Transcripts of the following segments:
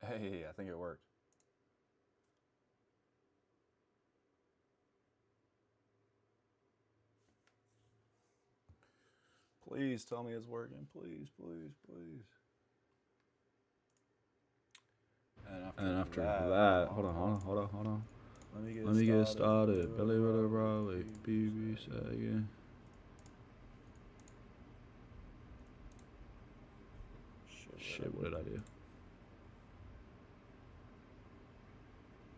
Hey, I think it worked. Please tell me it's working. Please, please, please. And after that, hold on. Let me get started. Billy with a Raleigh, BB Sagan. Shit, what did I do?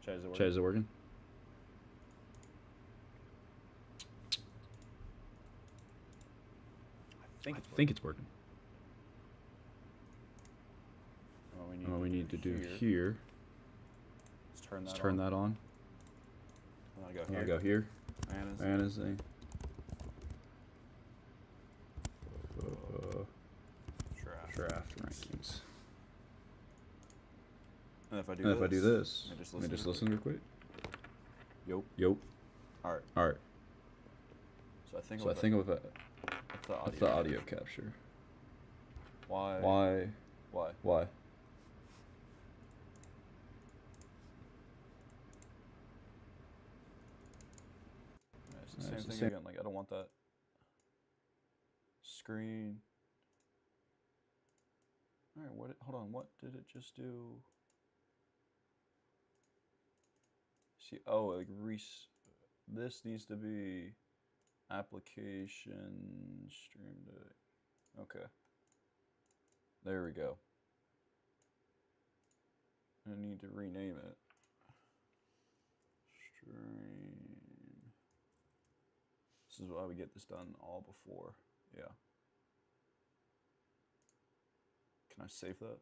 Chat, is it working? I think it's working. And what we need to do here is turn that on. And I go here. Vanity. Draft rankings. And if I do this, let me just listen real quick. Yup. Alright. So I think of that's the audio capture. Why? It's the same thing again. Like, I don't want that screen. All right, hold on, what did it just do? See, oh, like this needs to be application stream to, okay. There we go. I need to rename it. Stream. This is why we get this done all before. Yeah. Can I save that?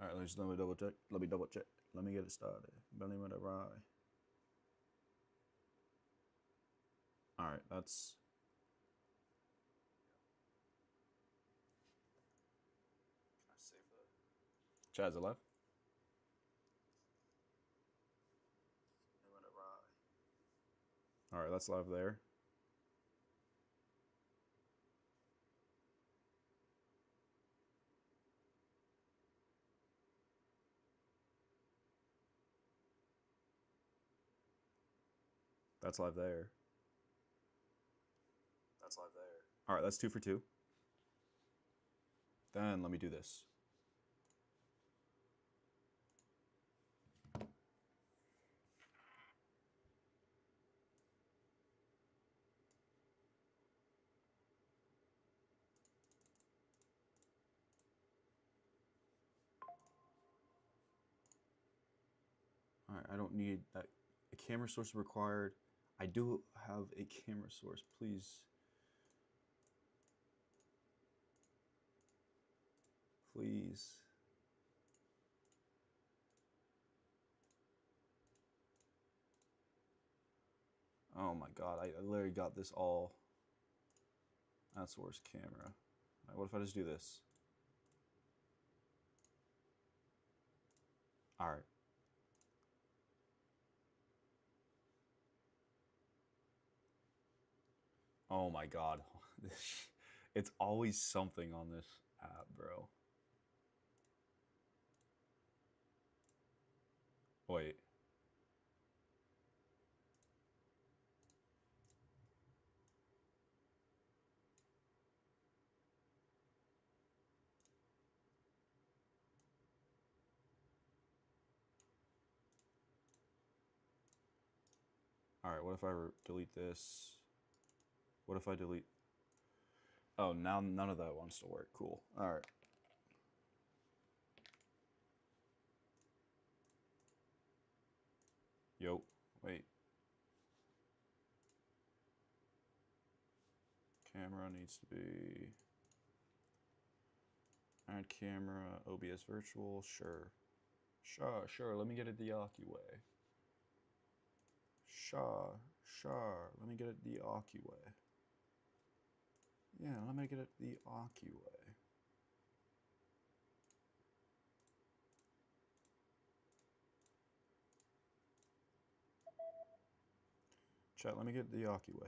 All right, let me double check. Let me get it started. Belly with a rye. All right, that's. Can I save that? Chaz, alive? All right, that's live there. That's live there. All right, that's 2 for 2. Then let me do this. All right, I don't need that. A camera source required. I do have a camera source, please. Please. Oh my god, I literally got this all. That's source camera. All right, what if I just do this? All right. Oh my god. It's always something on this app, bro. Wait. All right, what if I delete this? What if I delete? Oh, now none of that wants to work. Cool. All right. Yo, wait. Camera needs to be. Add camera, OBS virtual, sure. Sure, let me get it the Aki way. Sure, let me get it the Aki way. Yeah, let me get it the Aki way. Chat, let me get the Aki way.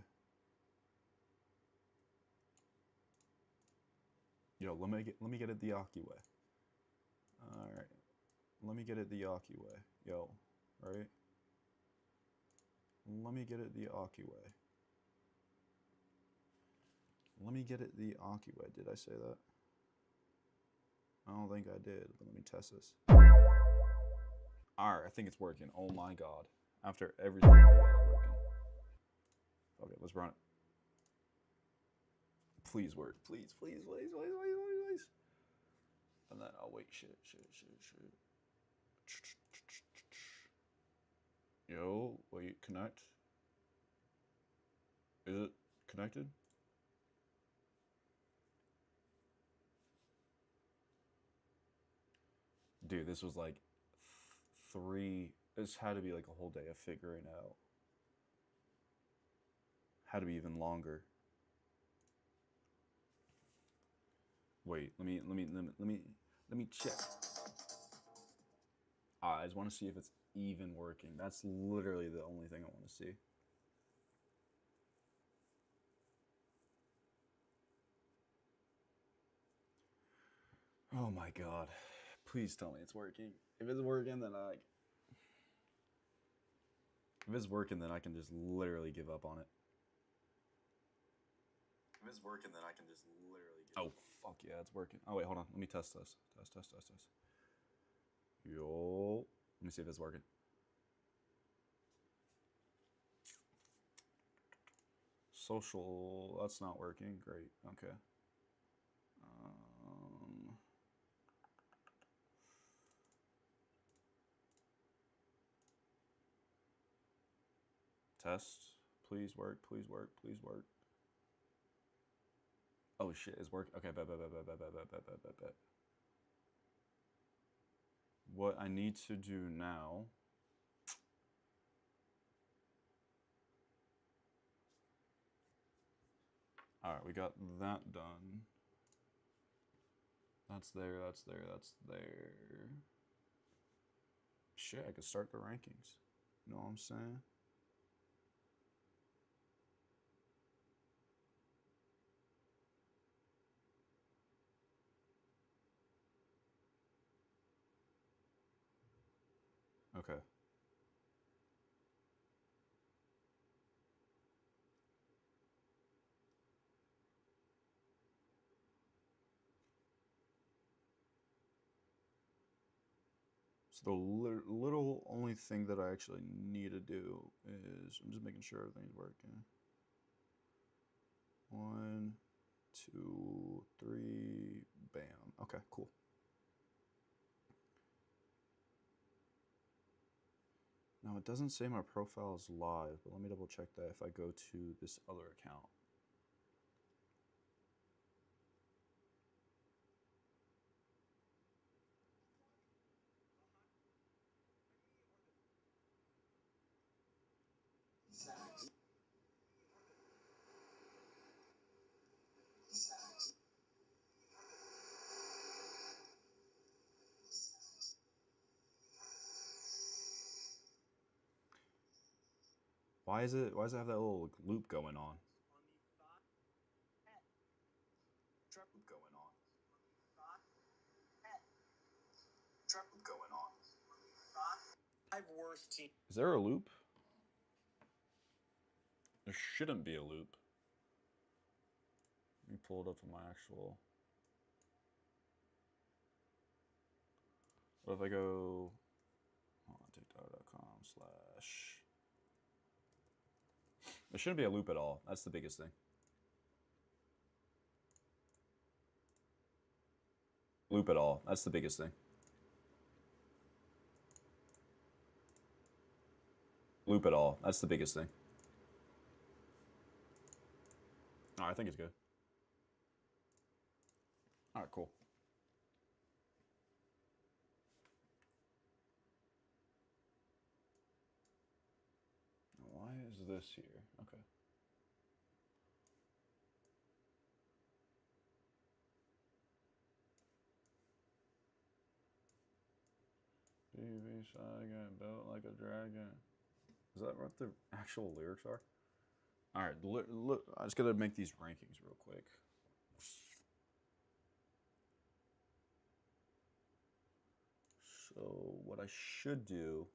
Yo, let me get it the Aki way. All right, let me get it the Aki way. Yo, right? Let me get it the Aki way. Let me get it the Aki way. Did I say that? I don't think I did, but let me test this. Alright, I think it's working. Oh my god. After everything, we got it working. Okay, let's run it. Please work. Please, please, please, please, please, please. And then, oh wait, shit. Yo, wait, connect. Is it connected? Dude, this was like this had to be like a whole day of figuring out. Had to be even longer. Wait, let me check. I just want to see if it's even working. That's literally the only thing I want to see. Oh my god. Please tell me it's working. If it's working, then I can just literally give up on it. If it's working, then I can just literally give up. Oh, fuck yeah, it's working. Oh, wait, hold on. Let me test this. Test. Yo. Let me see if it's working. Social, that's not working. Great, okay. Test, please work. Oh shit, it's working. Okay, bet. What I need to do now. Alright, we got that done. That's there. Shit, I could start the rankings. You know what I'm saying? Okay. So the little only thing that I actually need to do is I'm just making sure everything's working. 1, 2, 3, bam. Okay, cool. Now it doesn't say my profile is live, but let me double check that if I go to this other account. Why does it have that little loop going on? Is there a loop? There shouldn't be a loop. Let me pull it up on my actual. What if I go tiktok.com/. There shouldn't be a loop at all. That's the biggest thing. Loop at all. That's the biggest thing. Loop at all. That's the biggest thing. Oh, I think it's good. All right, cool. Why is this here? Okay. BB Saga built like a dragon. Is that what the actual lyrics are? All right, look, I just gotta make these rankings real quick. So what I should do.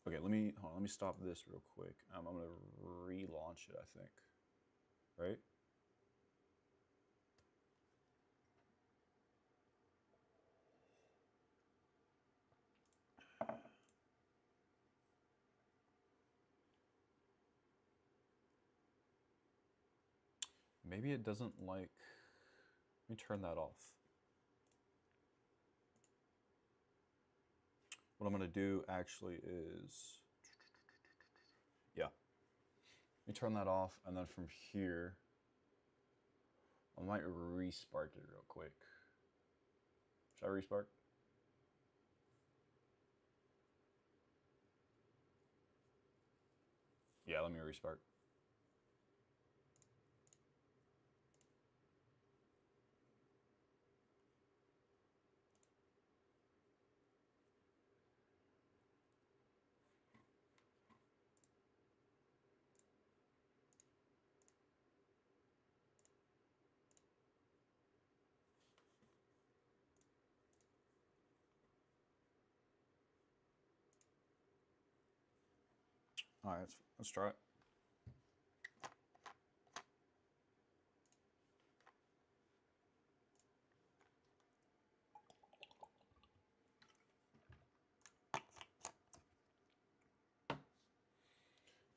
Okay, let me stop this real quick. I'm gonna relaunch it, I think. Right? Maybe it doesn't like. Let me turn that off. What I'm gonna do actually is, yeah. Let me turn that off, and then from here, I might respark it real quick. Should I respark? Yeah, let me respark. All right, let's try it.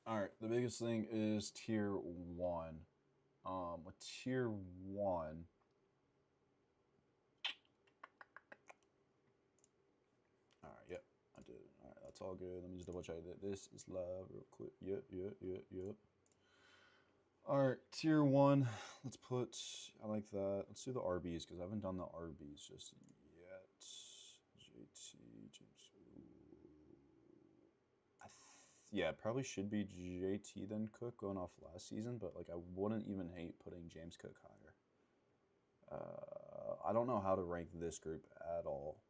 All right, the biggest thing is tier 1. With tier 1, all right, yep, I did. All right, that's all good. Let me just double check that this is live real quick. Yep. All right, tier 1. Let's put. I like that. Let's do the RBs because I haven't done the RBs just yet. JT James. Yeah, it probably should be JT then Cook going off last season, but like I wouldn't even hate putting James Cook higher. I don't know how to rank this group at all.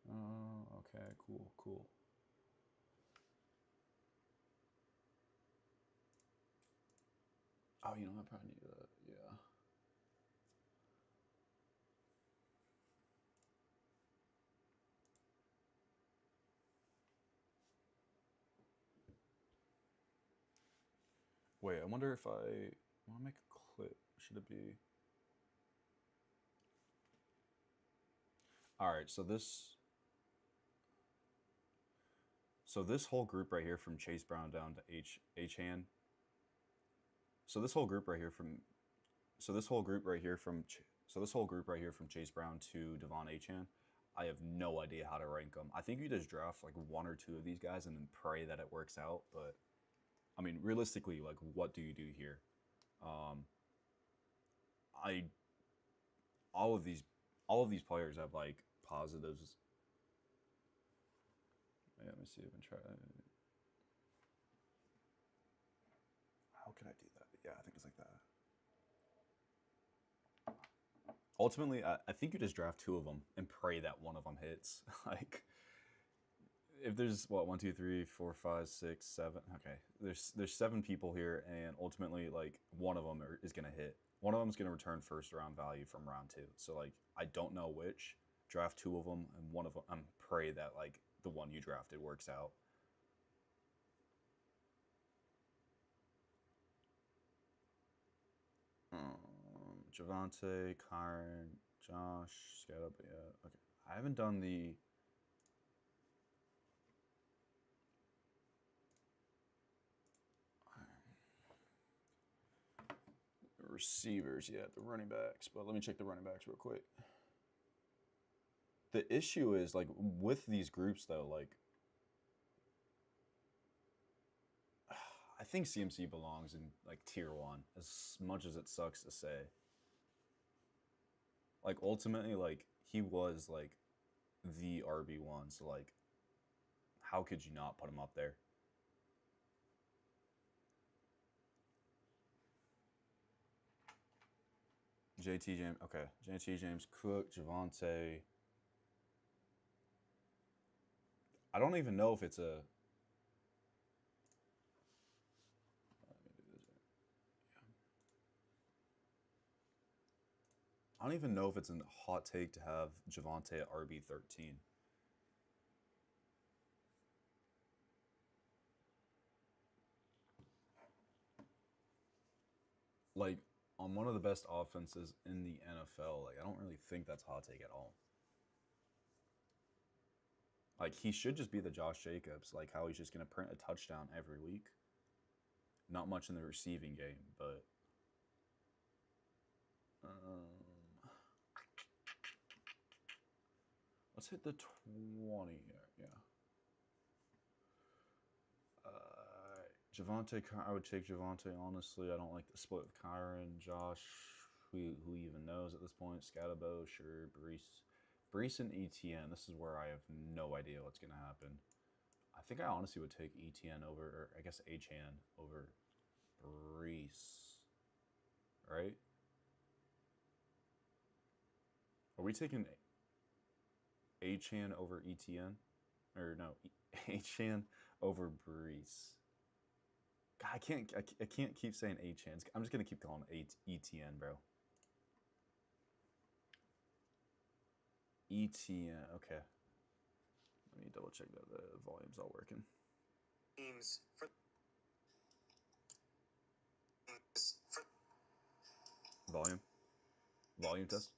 Okay, cool. Oh, you know, I probably need that, yeah. Wait, I wonder if I want to make a clip. Should it be? All right, so this whole group right here from Chase Brown down to Achane. So this whole group right here from Chase Brown to Devon Achane, I have no idea how to rank them. I think you just draft like 1 or 2 of these guys and then pray that it works out. But I mean, realistically, like, what do you do here? All of these players have like positives. Yeah, let me see if I can try. How can I do that? Yeah, I think it's like that. Ultimately, I think you just draft 2 of them and pray that one of them hits. Like, if there's what 1, 2, 3, 4, 5, 6, 7. Okay, there's 7 people here, and ultimately, like, one of them is gonna hit. One of them is gonna return first round value from round 2. So like, I don't know which. Draft 2 of them, and one of them. Pray that like the one you drafted works out. Javonte, Kyron, Josh, Scout. Yeah, okay. I haven't done the. Receivers yet, the running backs, but let me check the running backs real quick. The issue is like with these groups though, like I think CMC belongs in like tier 1 as much as it sucks to say. Like ultimately, like he was like the RB1, so like how could you not put him up there? JT James, okay. JT James Cook, Javonte. I don't even know if it's a. I don't even know if it's a hot take to have Javonte at RB13. Like, on one of the best offenses in the NFL, like, I don't really think that's a hot take at all. Like, he should just be the Josh Jacobs, like how he's just going to print a touchdown every week. Not much in the receiving game, but... let's hit the 20 here, yeah. Javonte, I would take Javonte, honestly. I don't like the split with Kyron, Josh, who even knows at this point. Scatabo, sure, Breece and ETN. This is where I have no idea what's going to happen. I think I honestly would take ETN over, or I guess Achane over Breece. Right? Are we taking Achane over ETN? Or no, Achane over Breece. God, I can't keep saying Achane. I'm just gonna keep calling it ETN, bro. ETN, okay. Let me double check that the volume's all working. Teams for volume test. Volume test.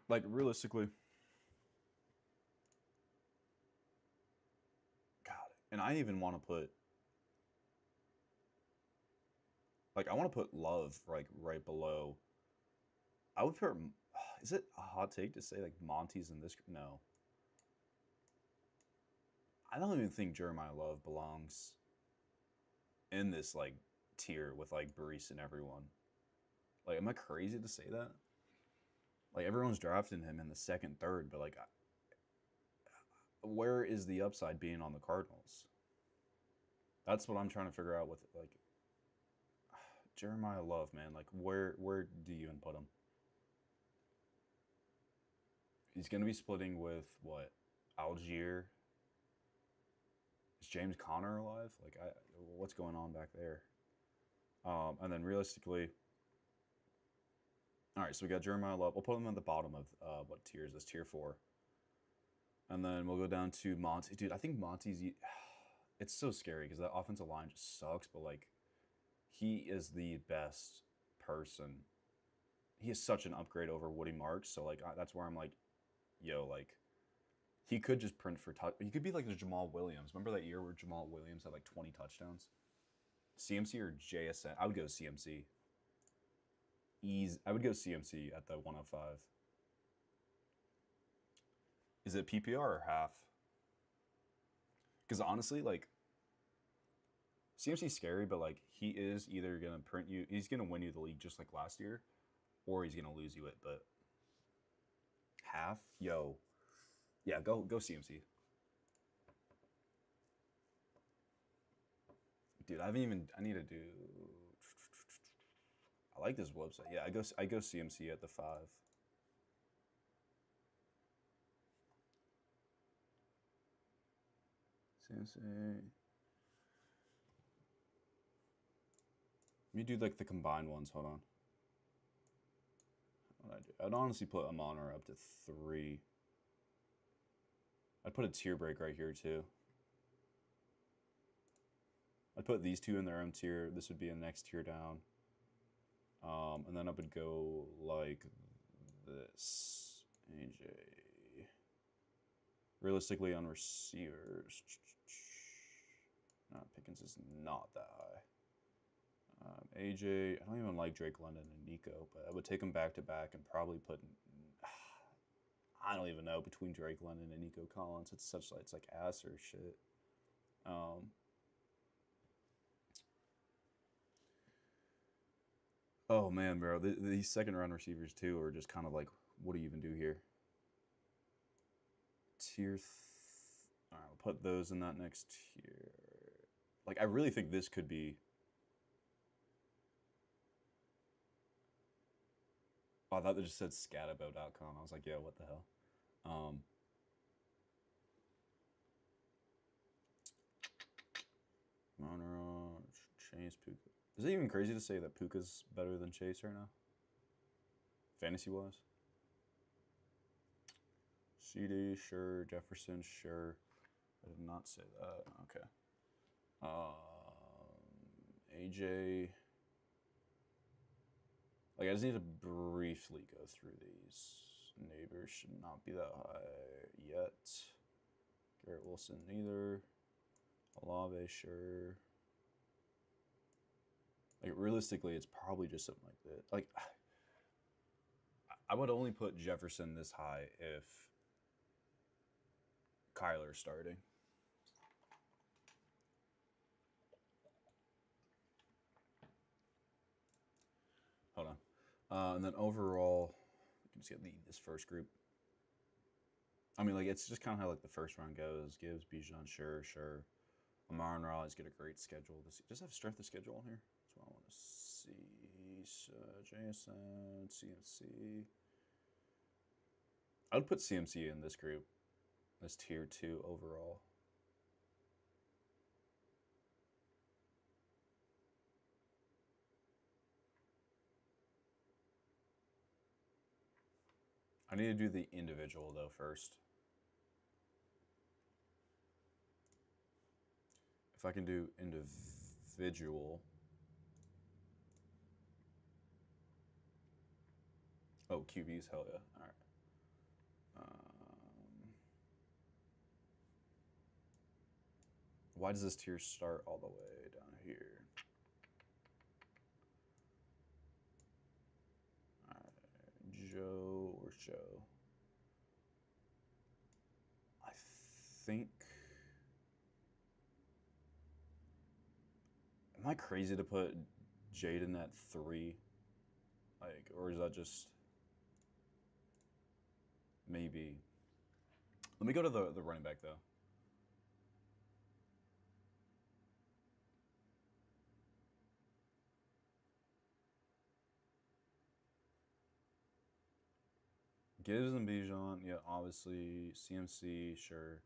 Like, realistically, God, and I even want to put, like, I want to put Love right below. I would put, is it a hot take to say like Monty's in this? No. I don't even think Jeremiah Love belongs in this like tier with like Breece and everyone. Like, am I crazy to say that? Like, everyone's drafting him in the second, third, but like, where is the upside being on the Cardinals? That's what I'm trying to figure out with like Jeremiah Love, man. Like, where do you even put him? He's going to be splitting with what? Algier? Is James Conner alive? Like, what's going on back there? And then realistically, all right, so we got Jeremiah Love. We'll put him at the bottom of what tier is this? Tier 4. And then we'll go down to Monty. Dude, I think Monty's... It's so scary because that offensive line just sucks, but like, he is the best person. He is such an upgrade over Woody Marks, so like, that's where I'm like, yo, like, he could just print for touch. He could be like the Jamal Williams. Remember that year where Jamal Williams had like 20 touchdowns? CMC or JSN? I would go CMC. I would go CMC at the 105. Is it PPR or half? Because honestly, like, CMC's scary, but like, he is either gonna print you, he's gonna win you the league just like last year, or he's gonna lose you it. But half, yo, yeah, go CMC. Dude, I need to do. I like this website. Yeah, I go CMC at the 5. CMC. Let me do like the combined ones. Hold on. What I do? I'd honestly put Amon-Ra up to 3. I'd put a tier break right here too. I'd put these two in their own tier. This would be a next tier down. And then I would go like this. AJ. Realistically, on receivers, Pickens is not that high. AJ, I don't even like Drake London and Nico, but I would take them back to back and probably put, I don't even know, between Drake London and Nico Collins. It's like ass or shit. Oh man, bro, these second round receivers too are just kind of like, what do you even do here? Tier. All right, we'll put those in that next tier. Like, I really think this could be. Oh, I thought they just said scatabo.com. I was like, yeah, what the hell? Chase, Puka. Is it even crazy to say that Puka's better than Chase right now? Fantasy-wise? CD, sure. Jefferson, sure. I did not say that. Okay. AJ. Like, I just need to briefly go through these. Neighbors should not be that high yet. Garrett Wilson, neither. Olave, sure. Like, realistically, it's probably just something like that. Like, I would only put Jefferson this high if Kyler's starting. Hold on. And then overall, you can just get this first group. I mean, like, it's just kind of how, like, the first round goes. Gibbs, Bijan, sure. Lamar and Rawlings get a great schedule. Does have strength of schedule on here? That's what I want to see. JSN, CMC. I would put CMC in this group as tier 2 overall. I need to do the individual, though, first. If I can do individual. Oh, QBs, hell yeah. All right. Why does this tier start all the way down here? All right. Joe or Joe? I think... Am I crazy to put Jaden at 3? Like, or is that just... Maybe. Let me go to the running back, though. Gibbs and Bijan, yeah, obviously. CMC, sure.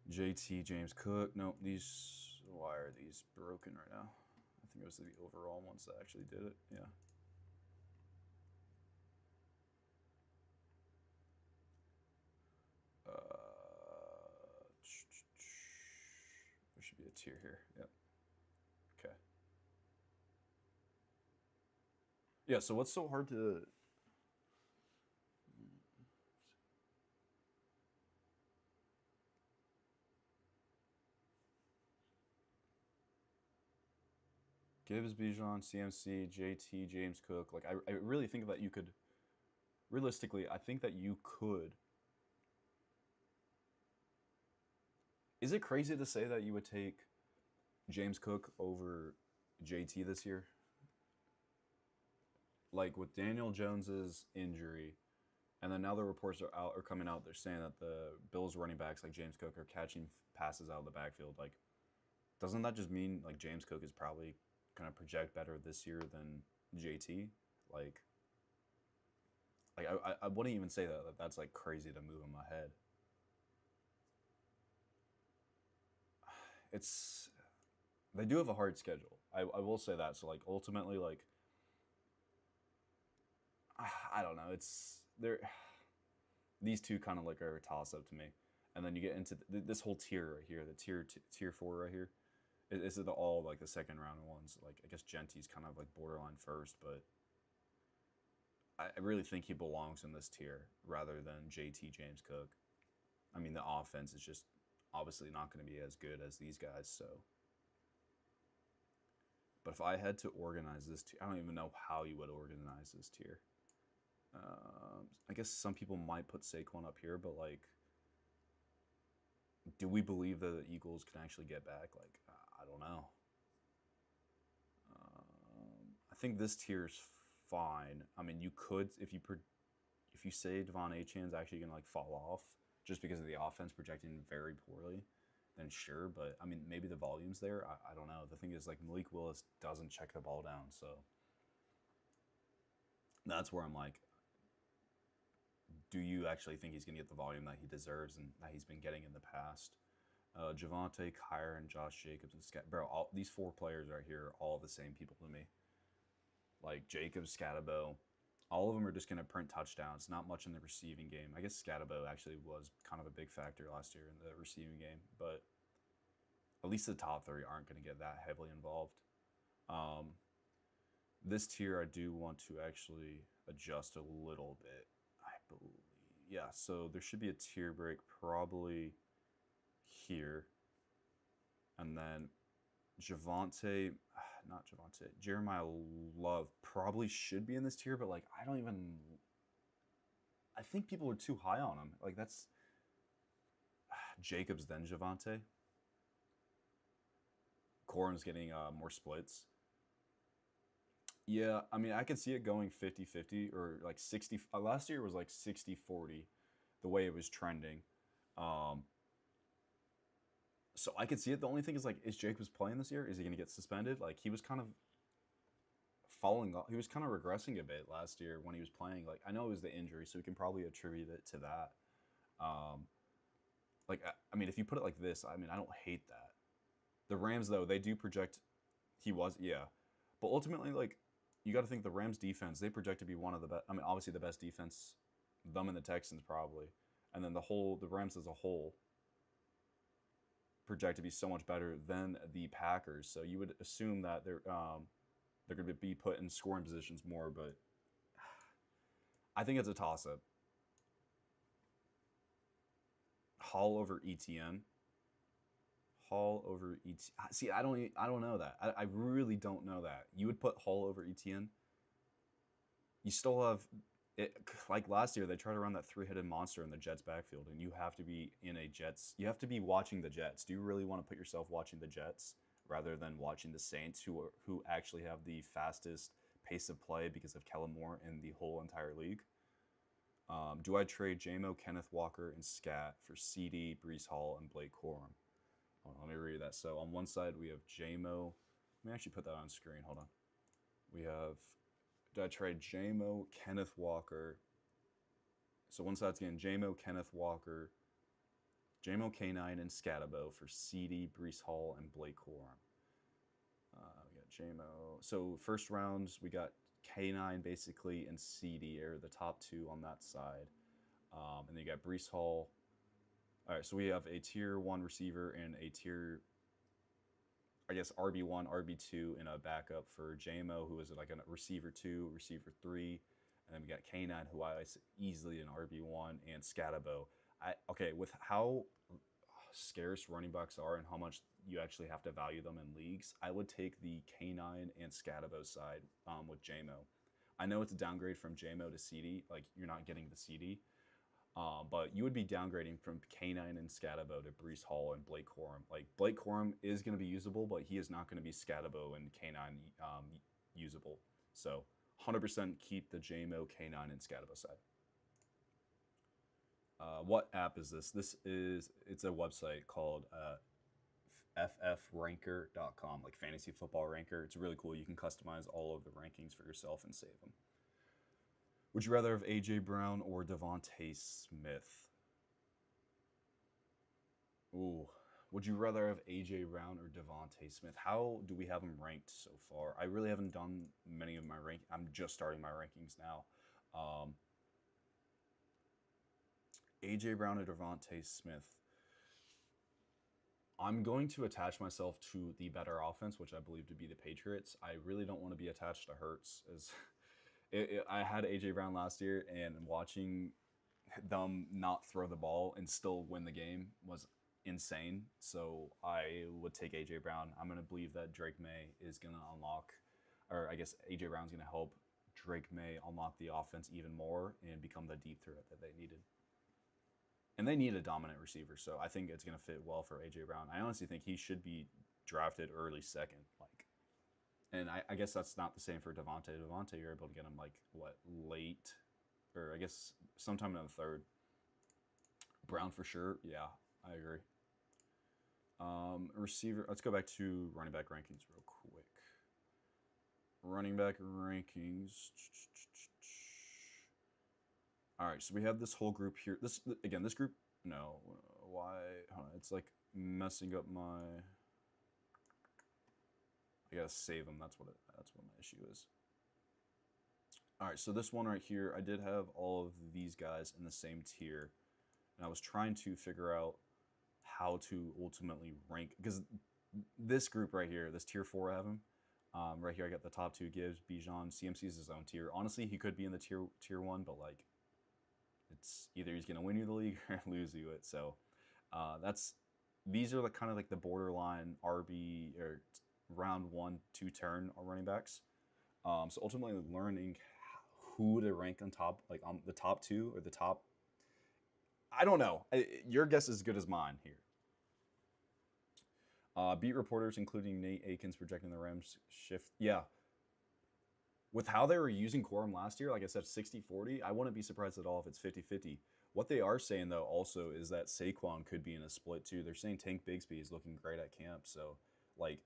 JT, James Cook. Nope, these... Why are these broken right now? I think it was the overall ones that actually did it, yeah. There should be a tier here. Yep. Okay. Yeah, so what's so hard to... Gibbs, Bijan, CMC, JT, James Cook. Like, I really think that you could... Realistically, I think that you could... Is it crazy to say that you would take James Cook over JT this year? Like, with Daniel Jones's injury, and then now the reports are coming out, they're saying that the Bills running backs like James Cook are catching passes out of the backfield. Like, doesn't that just mean, like, James Cook is probably going to project better this year than JT? Like I wouldn't even say that. That's, like, crazy to move in my head. They do have a hard schedule. I will say that. So, like, ultimately, like, I don't know. These two kind of, like, are a toss-up to me. And then you get into this whole tier right here, the tier 4 right here. This is all, like, the second round ones. Like, I guess Genty's kind of, like, borderline first, but I really think he belongs in this tier rather than JT, James Cook. I mean, the offense is just obviously not going to be as good as these guys, so. But if I had to organize this tier, I don't even know how you would organize this tier. I guess some people might put Saquon up here, but, like, do we believe that the Eagles can actually get back? Like, I don't know. I think this tier is fine. I mean, you could, if you say Devon Achane's actually going to, like, fall off just because of the offense projecting very poorly, then sure. But, I mean, maybe the volume's there. I don't know. The thing is, like, Malik Willis doesn't check the ball down, so that's where I'm like, do you actually think he's going to get the volume that he deserves and that he's been getting in the past? Javonte, Kyron, Josh Jacobs, and Bro, these 4 players right here are all the same people to me. Like Jacobs, Scatabo, all of them are just going to print touchdowns. Not much in the receiving game. I guess Scatabo actually was kind of a big factor last year in the receiving game, but at least the top 3 aren't going to get that heavily involved. This tier I do want to actually adjust a little bit, I believe. Yeah, so there should be a tier break probably here. And then Jeremiah Love probably should be in this tier, but like I think people are too high on him. Like that's Jacobs then Javonte. Corum's getting more splits. Yeah, I mean, I could see it going 50-50 or like 60. Last year was like 60-40 the way it was trending. So I could see it. The only thing is, like, is Jacobs playing this year? Is he going to get suspended? Like, he was kind of falling off. He was kind of regressing a bit last year when he was playing. Like, I know it was the injury, so we can probably attribute it to that. Like, I mean, if you put it like this, I mean, I don't hate that. The Rams, though, they do project he was, yeah. But ultimately, like, you got to think the Rams defense, they project to be one of the best. I mean, obviously the best defense, them and the Texans probably. And then the Rams as a whole project to be so much better than the Packers. So you would assume that they're going to be put in scoring positions more, but I think it's a toss-up. Hall over ETN. Hall over ETN. See, I don't know that. I really don't know that. You would put Hall over ETN. You still have it, like last year, they tried to run that 3-headed monster in the Jets backfield, and you have to be in a Jets. You have to be watching the Jets. Do you really want to put yourself watching the Jets rather than watching the Saints, who actually have the fastest pace of play because of Kellen Moore in the whole entire league? Do I trade JMO, Kenneth Walker, and Scat for CD, Breece Hall, and Blake Corum? Hold on, let me read that. So on one side, we have JMO. Let me actually put that on screen. Hold on. We have, did I trade JMO, Kenneth Walker? So one side's getting JMO, Kenneth Walker, JMO K9, and Scatabo for CD, Breece Hall, and Blake Corum. We got JMO. So first rounds, we got K9 basically and CD are the top 2 on that side. And then you got Breece Hall. All right, so we have a tier 1 receiver and a tier, I guess, RB1, RB2, and a backup for JMO, who is like a receiver 2, receiver 3. And then we got K9, who I easily an RB1, and Scatabo. Okay, with how scarce running backs are and how much you actually have to value them in leagues, I would take the K9 and Scatabo side with JMO. I know it's a downgrade from JMO to CD, like you're not getting the CD, but you would be downgrading from K9 and Scatabo to Breece Hall and Blake Corum. Like Blake Corum is going to be usable, but he is not going to be Scatabo and K9 usable. So 100% keep the JMO, K9, and Scatabo side. What app is this? It's a website called ffranker.com, like fantasy football ranker. It's really cool. You can customize all of the rankings for yourself and save them. Would you rather have AJ Brown or Devontae Smith? Ooh. Would you rather have AJ Brown or Devontae Smith? How do we have them ranked so far? I really haven't done many of my rankings. I'm just starting my rankings now. AJ Brown or Devontae Smith? I'm going to attach myself to the better offense, which I believe to be the Patriots. I really don't want to be attached to Hurts. I had AJ Brown last year, and watching them not throw the ball and still win the game was insane. So I would take AJ Brown. I'm going to believe that Drake May is going to unlock, or I guess AJ Brown's going to help Drake May unlock the offense even more and become the deep threat that they needed. And they need a dominant receiver, so I think it's going to fit well for AJ Brown. I honestly think he should be drafted early second, and I guess that's not the same for Devontae. Devontae, you're able to get him late, or I guess sometime in the third. Brown for sure, yeah, I agree. Receiver, let's go back to running back rankings real quick. Running back rankings. All right, so we have this whole group here. This group, no, why? Hold on, it's like messing up my... I gotta save them. That's what my issue is. All right, so this one right here, I did have all of these guys in the same tier, and I was trying to figure out how to ultimately rank, because this group right here, this tier 4 I have him. Right here, I got the top 2 Gibbs, Bijan. CMC is his own tier. Honestly, he could be in the tier 1, but like, it's either he's gonna win you the league or lose you it. So these are the kind of like the borderline RB or round 1, 2 turn running backs. So ultimately, learning who to rank on top, like on the top 2 or the top. I don't know. Your guess is as good as mine here. Beat reporters, including Nate Akins, projecting the Rams shift. Yeah. With how they were using Corum last year, like I said, 60-40, I wouldn't be surprised at all if it's 50-50. What they are saying, though, also is that Saquon could be in a split, too. They're saying Tank Bigsby is looking great at camp. So, like,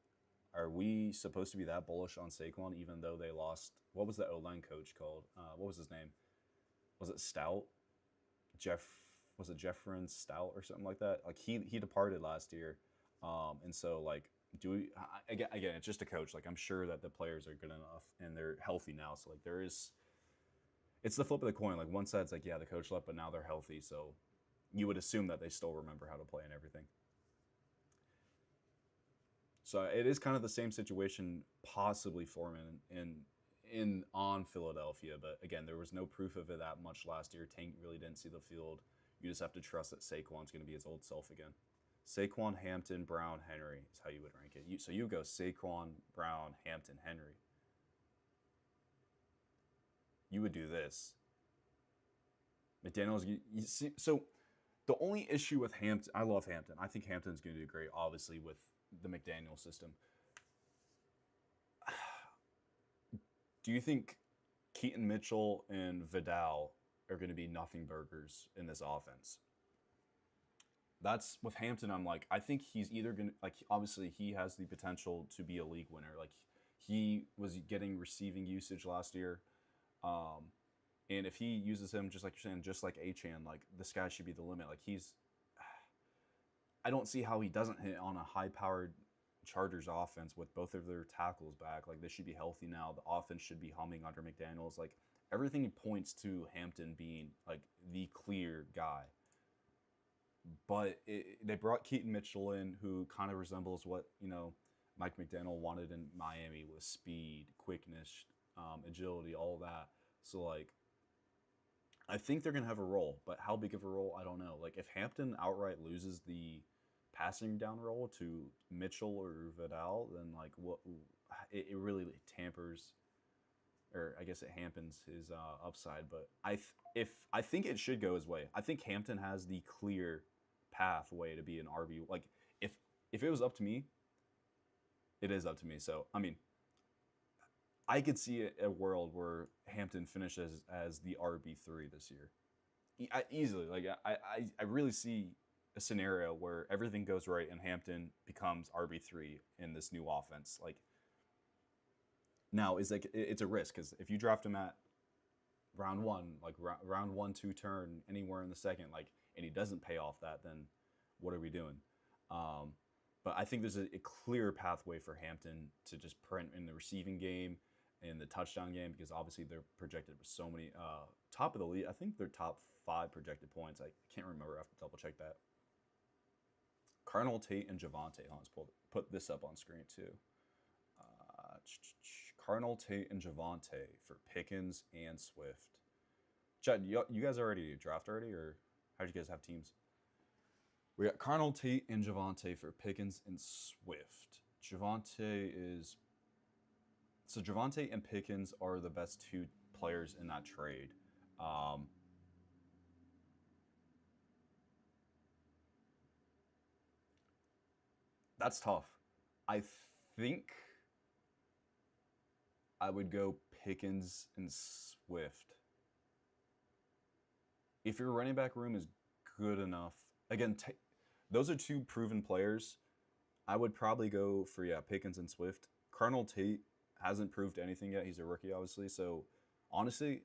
are we supposed to be that bullish on Saquon, even though they lost... What was the O-line coach called? What was his name? Was it Stout? Was it Jeffrin Stout or something like that? Like, he departed last year. And so, like, again, it's just a coach. Like, I'm sure that the players are good enough and they're healthy now. So, like, it's the flip of the coin. Like, one side's like, yeah, the coach left, but now they're healthy. So you would assume that they still remember how to play and everything. So it is kind of the same situation possibly for him on Philadelphia. But again, there was no proof of it that much last year. Tank really didn't see the field. You just have to trust that Saquon's going to be his old self again. Saquon, Hampton, Brown, Henry is how you would rank it. So you go Saquon, Brown, Hampton, Henry. You would do this. McDaniels, you see, so the only issue with Hampton, I love Hampton. I think Hampton's going to do great, obviously, with the McDaniel system. Do you think Keaton Mitchell and Vidal are going to be nothing burgers in this offense? That's with Hampton. I'm like, I think he's either going to, like, obviously he has the potential to be a league winner. Like, he was getting receiving usage last year. And if he uses him, just like you're saying, just like Achane, like, the sky should be the limit. Like, I don't see how he doesn't hit on a high-powered Chargers offense with both of their tackles back. Like, they should be healthy now. The offense should be humming under McDaniels. Like, everything points to Hampton being, like, the clear guy. But they brought Keaton Mitchell in, who kind of resembles what, Mike McDaniel wanted in Miami, with speed, quickness, agility, all that. So, like, I think they're going to have a role, but how big of a role, I don't know. Like, if Hampton outright loses the passing down role to Mitchell or Vidal, then, like, it really tampers, or I guess it hampens his upside. But I think it should go his way. I think Hampton has the clear pathway to be an RB. Like, if it was up to me, it is up to me. So, I mean, I could see a world where Hampton finishes as the RB3 this year. Easily. Like, I really see a scenario where everything goes right and Hampton becomes RB3 in this new offense. Like, now, it's a risk, because if you draft him at round 1, like round 1, 2 turn, anywhere in the second, like, and he doesn't pay off that, then what are we doing? But I think there's a clear pathway for Hampton to just print in the receiving game, in the touchdown game, because obviously they're projected with so many top of the league. I think they're top 5 projected points. I can't remember. I have to double check that. Carnell Tate and Javonte. Let's put this up on screen too. Carnell Tate and Javonte for Pickens and Swift. Chad, you guys already draft already, or how do you guys have teams? We got Carnell Tate and Javonte for Pickens and Swift. Javonte and Pickens are the best 2 players in that trade. That's tough. I think I would go Pickens and Swift. If your running back room is good enough, again, those are 2 proven players. I would probably go for, Pickens and Swift. Carnell Tate hasn't proved anything yet. He's a rookie, obviously. So, honestly,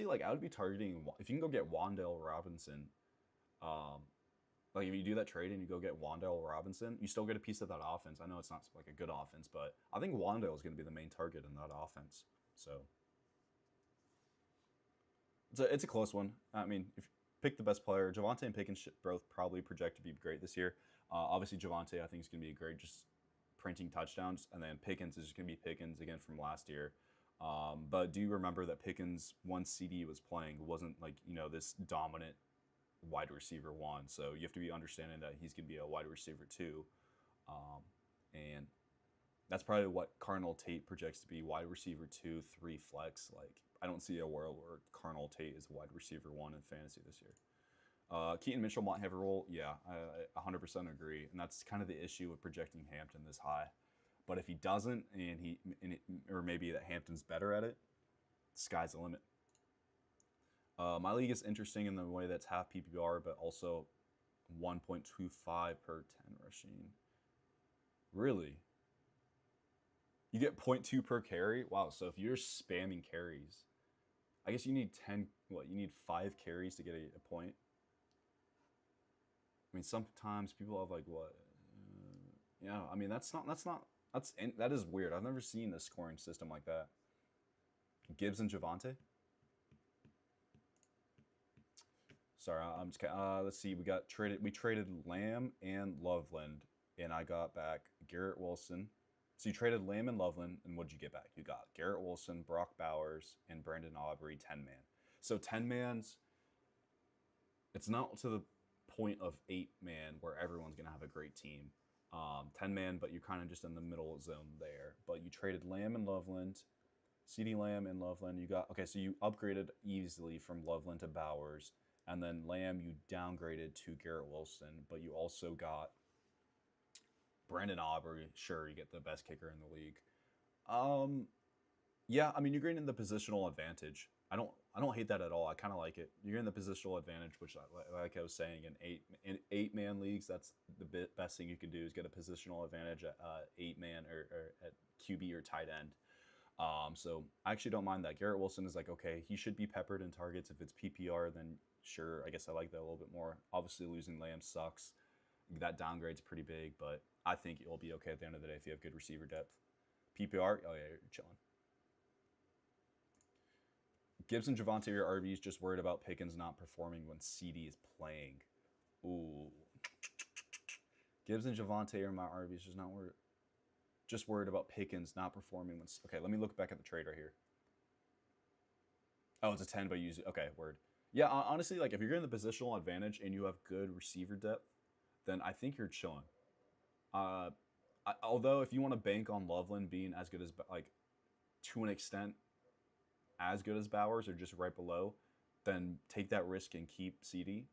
like, I would be targeting, if you can go get Wan'Dale Robinson, Like if you do that trade and you go get Wan'Dale Robinson, you still get a piece of that offense. I know it's not like a good offense, but I think Wan'Dale is going to be the main target in that offense. So it's a close one. I mean, if you pick the best player, Javonte and Pickens should both probably project to be great this year. Obviously, Javonte I think is going to be great, just printing touchdowns, and then Pickens is just going to be Pickens again from last year. But do you remember that Pickens, once CD was playing, wasn't like this dominant wide receiver one? So you have to be understanding that he's going to be a wide receiver two, and that's probably what Cardinal Tate projects to be: wide receiver 2, 3 flex. Like I don't see a world where Cardinal Tate is wide receiver 1 in fantasy this year. Keaton Mitchell might have a role. Yeah, I 100% agree, and that's kind of the issue with projecting Hampton this high. But if he doesn't, or maybe that Hampton's better at it, sky's the limit. My league is interesting in the way that's half PPR, but also 1.25 per 10 rushing. Really? You get 0.2 per carry? Wow, so if you're spamming carries, I guess you need 10, you need 5 carries to get a point? I mean, sometimes people have like, what? Yeah, I mean, that is weird. I've never seen a scoring system like that. Gibbs and Javonte? Sorry, I'm just kidding. Let's see. We traded Lamb and Loveland, and I got back Garrett Wilson. So you traded Lamb and Loveland, and what did you get back? You got Garrett Wilson, Brock Bowers, and Brandon Aubrey, 10-man. So 10-mans, it's not to the point of 8-man where everyone's going to have a great team. 10-man, but you're kind of just in the middle zone there. But you traded Lamb and Loveland, CeeDee Lamb and Loveland. So you upgraded easily from Loveland to Bowers, and then Lamb you downgraded to Garrett Wilson, but you also got Brandon Aubrey. Sure, you get the best kicker in the league. Yeah, I mean, you're getting the positional advantage. I don't hate that at all. I kind of like it. You're in the positional advantage, which, like I was saying, in 8-man leagues, that's the best thing you can do is get a positional advantage at 8-man or at QB or tight end. So I actually don't mind that. Garrett Wilson is like, okay, he should be peppered in targets. If it's PPR, then sure, I guess I like that a little bit more. Obviously, losing Lamb sucks. That downgrade's pretty big, but I think it'll be okay at the end of the day if you have good receiver depth. PPR, oh yeah, you're chilling. Gibbs and Javonte are RBs, just worried about Pickens not performing when CD is playing. Ooh. Gibbs and Javonte are my RBs, just worried about Pickens not performing when... Okay, let me look back at the trade right here. Oh, it's a 10, but use it. Okay, word. Yeah, honestly, like if you're getting the positional advantage and you have good receiver depth, then I think you're chilling. Although if you want to bank on Loveland being as good as, like, to an extent, as good as Bowers or just right below, then take that risk and keep CD.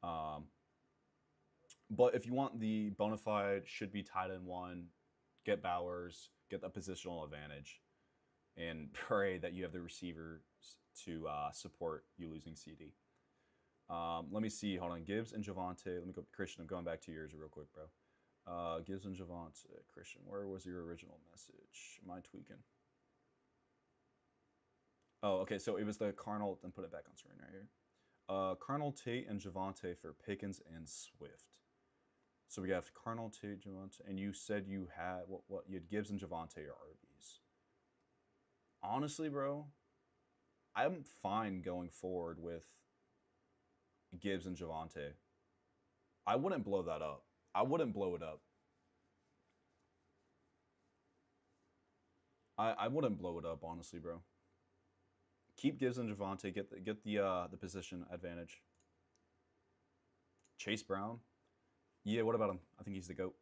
But if you want the bona fide, should be tight end 1, get Bowers, get the positional advantage, and pray that you have the receivers to support you losing CD. Let me see. Hold on. Gibbs and Javonte. Let me go. Christian, I'm going back to yours real quick, bro. Gibbs and Javonte. Christian, where was your original message? Am I tweaking? Oh, okay. So it was the Cardinal. Then put it back on screen right here. Cardinal Tate and Javonte for Pickens and Swift. So we have Cardinal Tate, Javonte, and you said you had what? You had Gibbs and Javonte or RBs. Honestly, bro, I'm fine going forward with Gibbs and Javonte. I wouldn't blow that up. I wouldn't blow it up. I wouldn't blow it up, honestly, bro. Keep Gibbs and Javonte. Get the position advantage. Chase Brown. Yeah, what about him? I think he's the GOAT.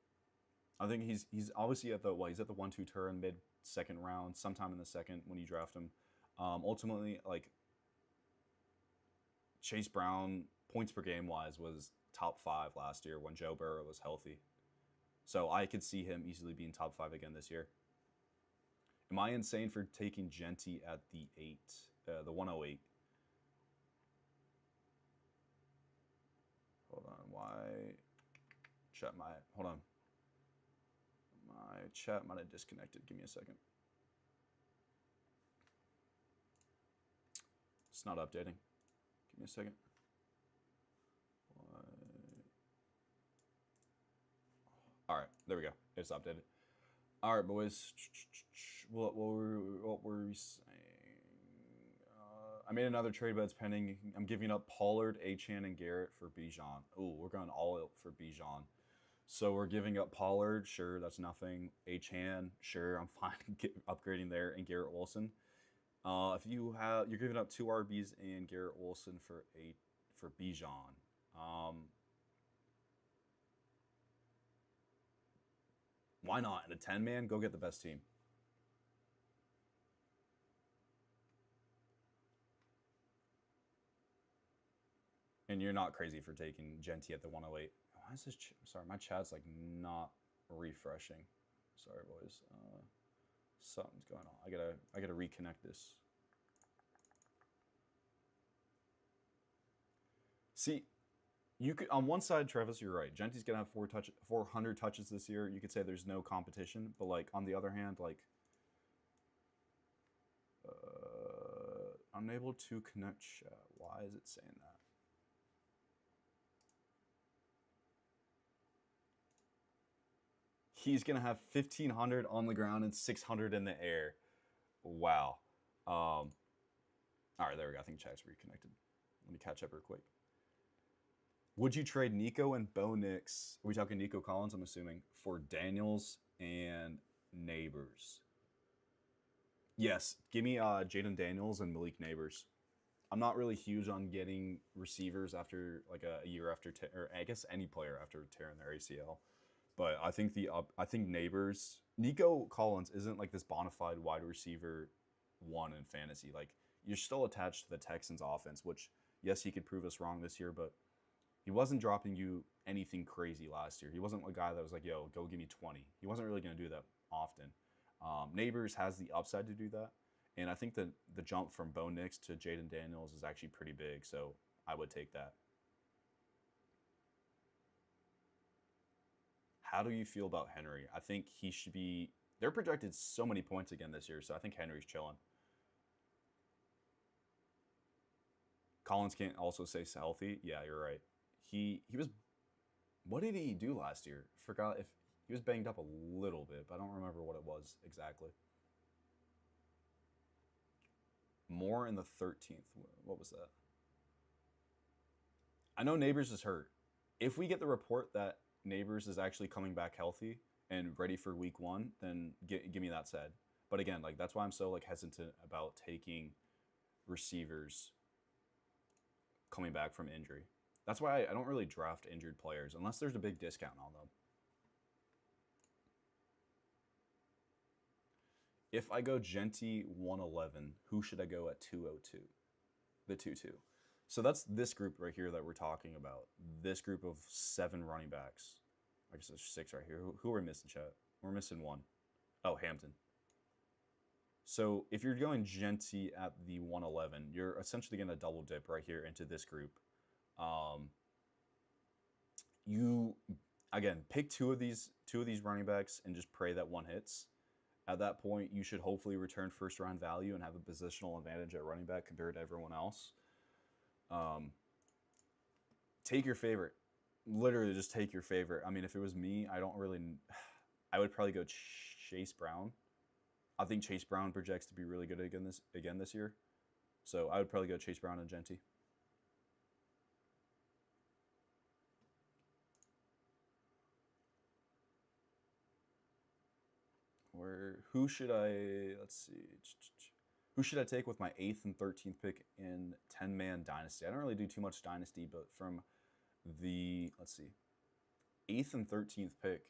I think he's obviously at the he's at the 1-2 turn mid-second round, sometime in the second when you draft him. Ultimately, like Chase Brown, points per game wise, was top 5 last year when Joe Burrow was healthy. So I could see him easily being top 5 again this year. Am I insane for taking Genty at the 108? Hold on, why? Hold on. My chat might have disconnected. Give me a second. It's not updating. Give me a second. All right, there we go. It's updated. All right, boys. What were we saying? I made another trade, but it's pending. I'm giving up Pollard, Achane, and Garrett for Bijan. Oh, we're going all out for Bijan. So we're giving up Pollard. Sure, that's nothing. Achane. Sure, I'm fine upgrading there. And Garrett Wilson. If you're giving up 2 RBs and Garrett Wilson for Bijan. Why not? In a 10-man, go get the best team. And you're not crazy for taking Genty at the 108. Why is this? Sorry, my chat's like not refreshing. Sorry, boys. Something's going on. I gotta reconnect this. See, you could on one side, Travis, you're right. Genty's gonna have 400 touches this year. You could say there's no competition, but like on the other hand, like unable to connect chat. Why is it saying that? He's gonna have 1,500 on the ground and 600 in the air. Wow. All right, there we go. I think chat's reconnected. Let me catch up real quick. Would you trade Nico and Bo Nix? Are we talking Nico Collins, I'm assuming, for Daniels and Neighbors? Yes, give me Jaden Daniels and Malik Neighbors. I'm not really huge on getting receivers after like a year after, or I guess any player after tearing their ACL. But I think Neighbors, Nico Collins isn't like this bona fide wide receiver 1 in fantasy. Like you're still attached to the Texans offense, which yes, he could prove us wrong this year, but he wasn't dropping you anything crazy last year. He wasn't a guy that was like, yo, go give me 20. He wasn't really going to do that often. Neighbors has the upside to do that. And I think that the jump from Bo Nix to Jaden Daniels is actually pretty big. So I would take that. How do you feel about Henry? I think he should be... They're projected so many points again this year, so I think Henry's chilling. Collins can't also stay healthy. Yeah, you're right. He was... What did he do last year? Forgot if... He was banged up a little bit, but I don't remember what it was exactly. More in the 13th. What was that? I know Neighbors is hurt. If we get the report that Neighbors is actually coming back healthy and ready for week 1, then give me that said. But again, like that's why I'm so like hesitant about taking receivers coming back from injury. That's why I don't really draft injured players unless there's a big discount on them. If I go Genty 111, who should I go at 202? The 2-2. So that's this group right here that we're talking about. This group of 7 running backs. I guess there's 6 right here. Who are we missing, chat? We're missing 1. Oh, Hampton. So if you're going Genty at the 111, you're essentially going to double dip right here into this group. You, again, pick two of these running backs and just pray that one hits. At that point, you should hopefully return first-round value and have a positional advantage at running back compared to everyone else. Take your favorite. Literally just take your favorite. I mean, if it was me, I would probably go Chase Brown. I think Chase Brown projects to be really good again this year. So I would probably go Chase Brown and Genty. Who should I take with my 8th and 13th pick in 10-man dynasty? I don't really do too much dynasty, but from the 8th and 13th pick,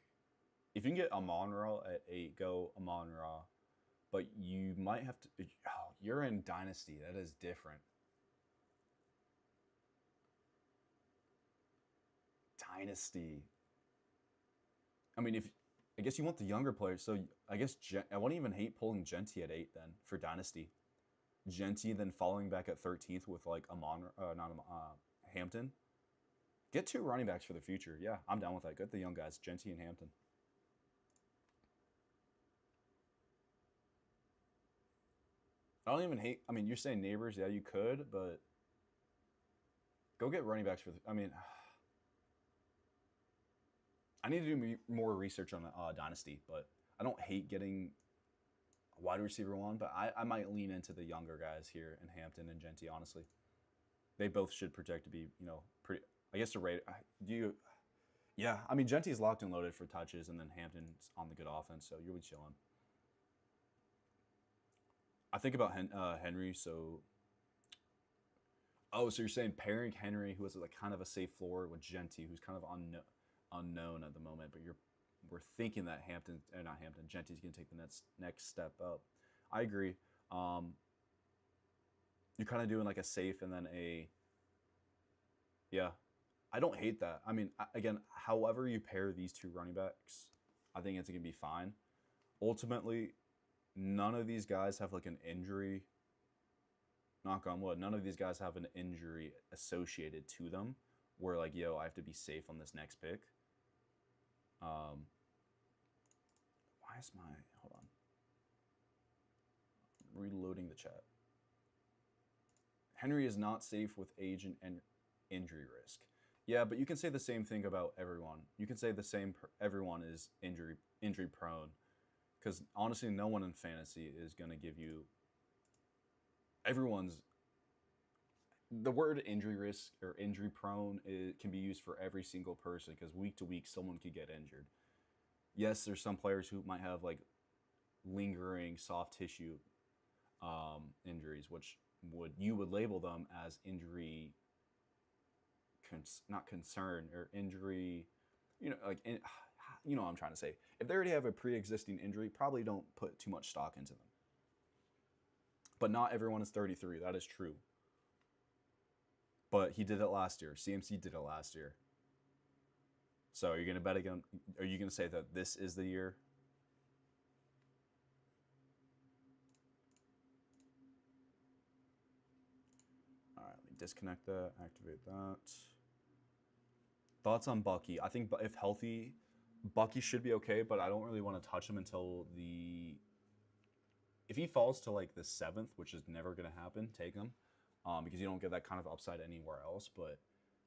if you can get Amon-Ra at 8, go Amon-Ra. But you might have to. Oh, you're in dynasty. That is different. Dynasty. I mean, I guess you want the younger players, so I guess I wouldn't even hate pulling Genty at 8 then for Dynasty. Genty then following back at 13th with like Hampton. Get 2 running backs for the future. Yeah, I'm down with that. Get the young guys, Genty and Hampton. I don't even hate. I mean, you're saying Neighbors. Yeah, you could, but go get running backs for. I need to do more research on Dynasty, but I don't hate getting a wide receiver one, but I might lean into the younger guys here in Hampton and Genty, honestly. They both should project to be, pretty. I guess the rate. Yeah, I mean, Genty's locked and loaded for touches, and then Hampton's on the good offense, so you'll be chilling. I think about Henry, so... Oh, so you're saying pairing Henry, who has like kind of a safe floor, with Genty, who's kind of unknown at the moment, but we're thinking that Genty's going to take the next step up. I agree. You're kind of doing like a safe and then a... Yeah. I don't hate that. I mean, again, however you pair these two running backs, I think it's going to be fine. Ultimately, none of these guys have like an injury. Knock on wood. None of these guys have an injury associated to them where like, yo, I have to be safe on this next pick. Why is my... Hold on. Reloading the chat. Henry is not safe with age and injury risk. Yeah, but you can say the same thing about everyone. You can say the same, everyone is injury prone. Because honestly, no one in fantasy is going to give you... The word injury risk or injury prone can be used for every single person, because week to week, someone could get injured. Yes, there's some players who might have like lingering soft tissue injuries, which you would label them as injury... not concern or injury, what I'm trying to say. If they already have a pre-existing injury, probably don't put too much stock into them. But not everyone is 33. That is true. But he did it last year. CMC did it last year. So are you going to bet again? Are you going to say that this is the year? All right, let me disconnect that, activate that. Thoughts on Bucky? I think if healthy, Bucky should be okay, but I don't really want to touch him until if he falls to like the 7th, which is never going to happen, take him, because you don't get that kind of upside anywhere else. But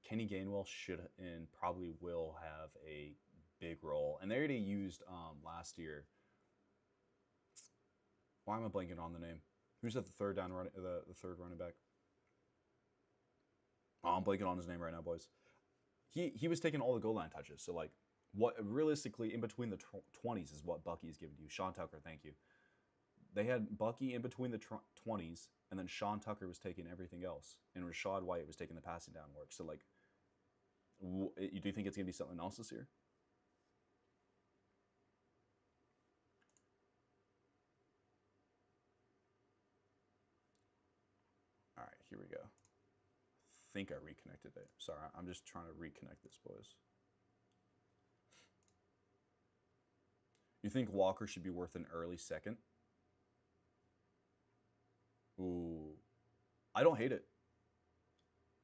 Kenny Gainwell should and probably will have a big role, and they already used last year. Why am I blanking on the name? Who's at the third running back? Oh, I'm blanking on his name right now, boys. He was taking all the goal line touches. So, like, what realistically in between the 20s is what Bucky is giving you. Sean Tucker, thank you. They had Bucky in between the 20s, and then Sean Tucker was taking everything else. And Rachaad White was taking the passing down work. So, like, do you think it's going to be something else this year? All right, here we go. I think I reconnected it. Sorry, I'm just trying to reconnect this, boys. You think Walker should be worth an early second? Ooh, I don't hate it.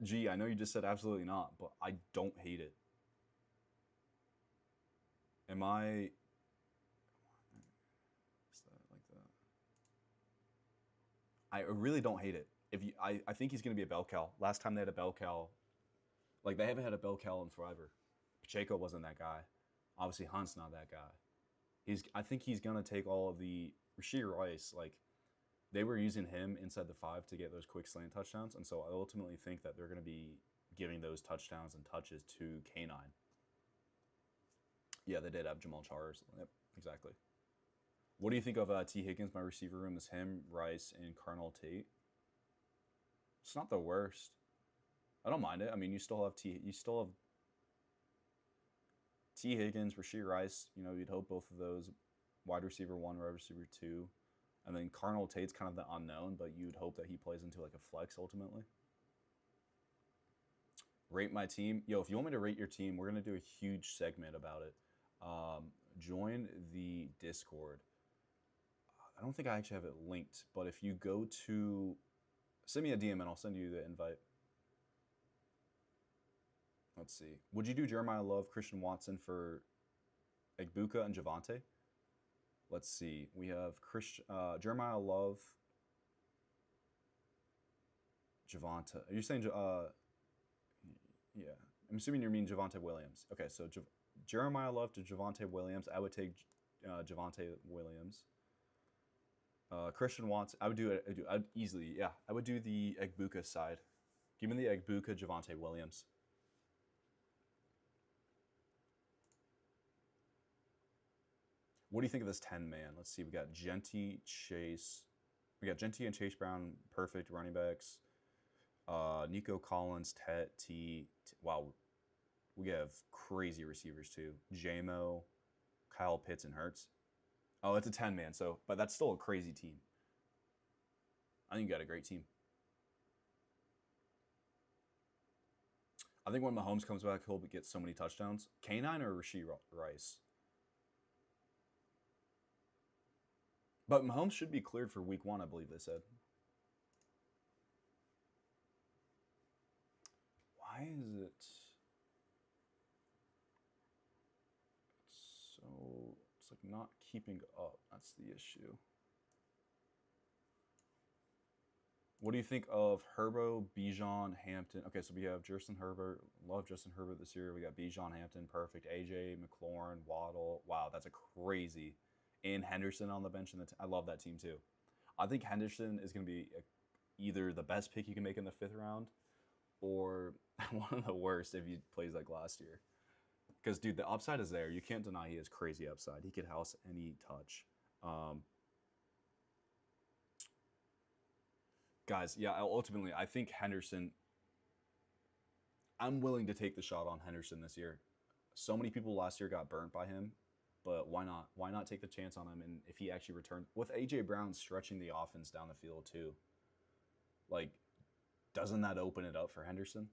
Gee, I know you just said absolutely not, but I don't hate it. Am I... Is that like that? I really don't hate it. I think he's going to be a bell cow. Last time they had a bell cow, like they haven't had a bell cow in forever. Pacheco wasn't that guy. Obviously, Hunt's not that guy. I think he's going to take all of the... Rashee Rice, like, they were using him inside the 5 to get those quick slant touchdowns, and so I ultimately think that they're going to be giving those touchdowns and touches to K9. Yeah, they did have Jamal Charles. Yep, exactly. What do you think of T. Higgins? My receiver room is him, Rice, and Carnell Tate. It's not the worst. I don't mind it. I mean, you still have T. Higgins, Rashee Rice. You'd hope both of those, wide receiver 1, wide receiver 2, and then Carnell Tate's kind of the unknown, but you'd hope that he plays into like a flex ultimately. Rate my team. Yo, if you want me to rate your team, we're gonna do a huge segment about it. Join the Discord. I don't think I actually have it linked, but if you go to... Send me a DM and I'll send you the invite. Let's see. Would you do Jeremiah Love, Christian Watson for Egbuka and Javonte? Let's see. We have Jeremiah Love, Javonte. Are you saying... yeah. I'm assuming you mean Javonte Williams. Okay, so Jeremiah Love to Javonte Williams. I would take Javonte Williams. Christian Watson. I would do it. I'd easily. Yeah, I would do the Egbuka side. Give me the Egbuka Javonte Williams. What do you think of this 10-man? Let's see. We got Genty, Chase. We got Genty and Chase Brown, perfect running backs. Nico Collins, Tet, T. Wow, we have crazy receivers too. JMO, Kyle Pitts, and Hurts. Oh, it's a 10-man, so but that's still a crazy team. I think you got a great team. I think when Mahomes comes back, he'll get so many touchdowns. K9 or Rashee Rice? But Mahomes should be cleared for week 1, I believe they said. Why is it so... It's like not keeping up. That's the issue. What do you think of Herbo, Bijan, Hampton? Okay, so we have Justin Herbert. Love Justin Herbert this year. We got Bijan, Hampton, perfect. AJ, McLaurin, Waddle. Wow, that's a crazy... And Henderson on the bench. I love that team too. I think Henderson is going to be either the best pick you can make in the 5th round or one of the worst if he plays like last year. Because, dude, the upside is there. You can't deny he has crazy upside. He could house any touch. Guys, yeah, ultimately, I think Henderson... I'm willing to take the shot on Henderson this year. So many people last year got burnt by him. But why not? Why not take the chance on him? And if he actually returns, with AJ Brown stretching the offense down the field too, like, doesn't that open it up for Henderson?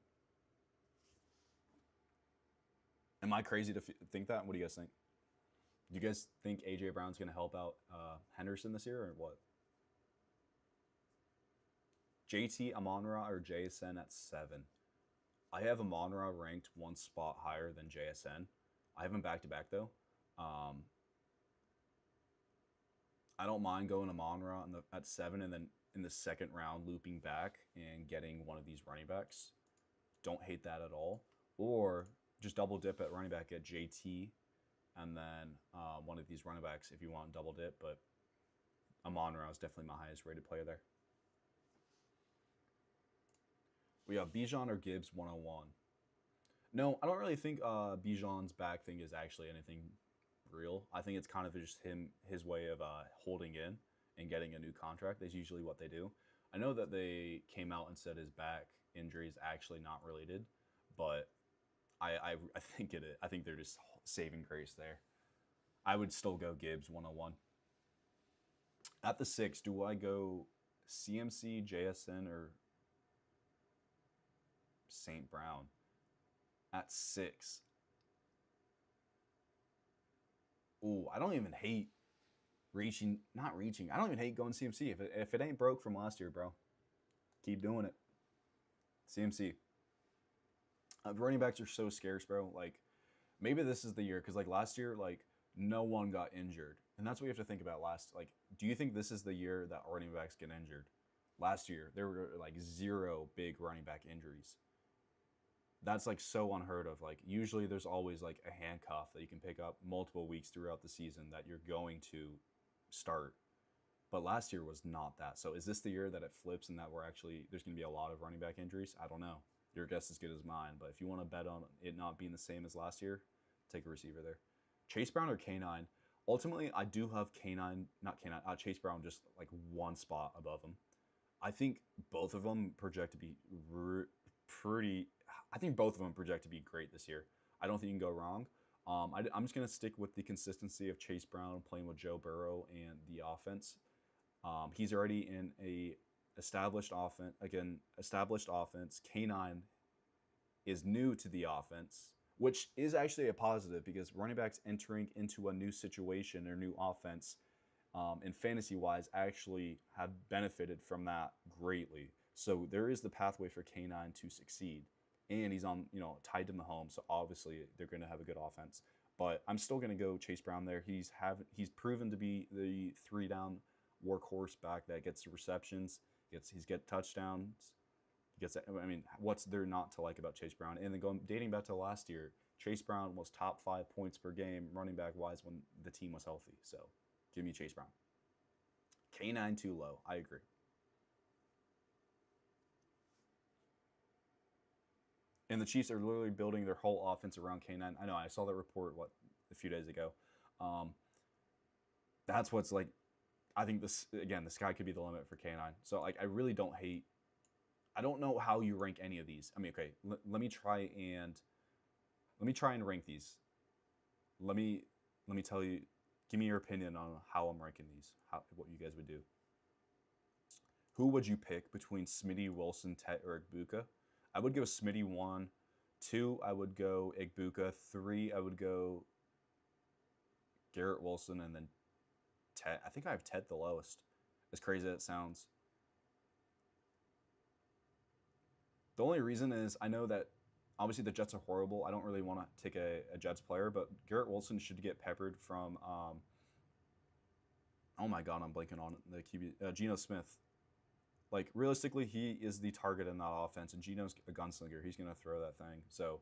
Am I crazy to think that? What do you guys think? Do you guys think AJ Brown's going to help out Henderson this year or what? JT, Amon-Ra, or JSN at 7? I have Amon-Ra ranked 1 spot higher than JSN. I have him back-to-back though. I don't mind going Amon-Ra at 7 and then in the 2nd round looping back and getting one of these running backs. Don't hate that at all. Or just double dip at running back at JT and then one of these running backs if you want double dip. But Amon-Ra is definitely my highest rated player there. We have Bijan or Gibbs 101. No, I don't really think Bijan's back thing is actually anything real. I think it's kind of just his way of holding in and getting a new contract. That's usually what they do. I know that they came out and said his back injury is actually not related, but I think it is. I think they're just saving grace there. I would still go Gibbs 101. At the 6, do I go CMC, JSN, or St. Brown? At 6. Ooh, I don't even hate not reaching. I don't even hate going CMC. If it ain't broke from last year, bro, keep doing it. CMC. Running backs are so scarce, bro. Like, maybe this is the year, because like last year, like no one got injured, and that's what you have to think about. Do you think this is the year that running backs get injured? Last year, there were like 0 big running back injuries. That's like so unheard of. Like usually there's always like a handcuff that you can pick up multiple weeks throughout the season that you're going to start. But last year was not that. So is this the year that it flips and that there's going to be a lot of running back injuries? I don't know. Your guess is as good as mine. But if you want to bet on it not being the same as last year, take a receiver there. Chase Brown or K9? Ultimately, I do have Chase Brown just like 1 spot above him. I think both of them project to be great this year. I don't think you can go wrong. I'm just going to stick with the consistency of Chase Brown playing with Joe Burrow and the offense. He's already in a established offense. K9 is new to the offense, which is actually a positive because running backs entering into a new situation or new offense in fantasy-wise actually have benefited from that greatly. So there is the pathway for K9 to succeed. And he's on, tied to Mahomes, so obviously they're going to have a good offense. But I'm still going to go Chase Brown there. He's proven to be the 3-down workhorse back that gets the receptions. He's get touchdowns. What's there not to like about Chase Brown? And then dating back to last year, Chase Brown was top 5 points per game running back wise when the team was healthy. So give me Chase Brown. K9 too low. I agree. And the Chiefs are literally building their whole offense around K9. I know, I saw that report, a few days ago. That's what's like, I think this, again, the sky could be the limit for K9. So, like, I really don't hate, I don't know how you rank any of these. I mean, okay, let me try and rank these. Let me tell you, give me your opinion on how I'm ranking these, what you guys would do. Who would you pick between Smitty, Wilson, Tet, or Igbuka? I would go Smitty 1. 2, I would go Igbuka. 3, I would go Garrett Wilson, and then Tet. I think I have Tet the lowest, as crazy as it sounds. The only reason is I know that obviously the Jets are horrible. I don't really want to take a Jets player, but Garrett Wilson should get peppered from, oh my God, I'm blanking on the QB, Geno Smith. Like, realistically, he is the target in that offense, and Geno's a gunslinger. He's going to throw that thing. So,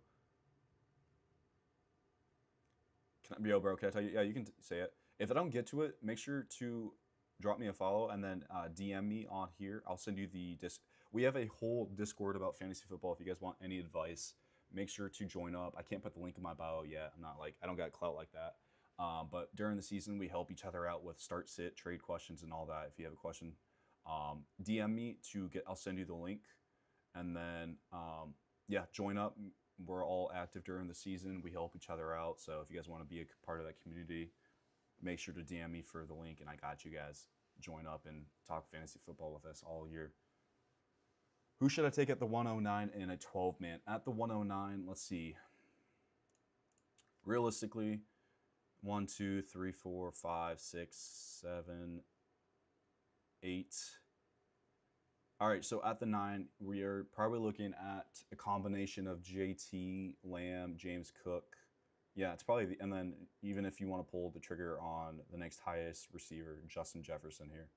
yo, bro, can I tell you? Yeah, you can say it. If I don't get to it, make sure to drop me a follow and then DM me on here. I'll send you the we have a whole Discord about fantasy football. If you guys want any advice, make sure to join up. I can't put the link in my bio yet. I don't got clout like that. But during the season, we help each other out with start, sit, trade questions, and all that. If you have a question, DM me I'll send you the link, and then yeah, join up. We're all active during the season. We help each other out. So if you guys want to be a part of that community, make sure to DM me for the link, and I got you guys. Join up and talk fantasy football with us all year. Who should I take at the 109 in a 12-man? At the 109, let's see. Realistically, 1, 2, 3, 4, 5, 6, 7, 8. All right, so at the 9, we are probably looking at a combination of JT, Lamb, James Cook. Yeah, it's probably and then even if you want to pull the trigger on the next highest receiver, Justin Jefferson here.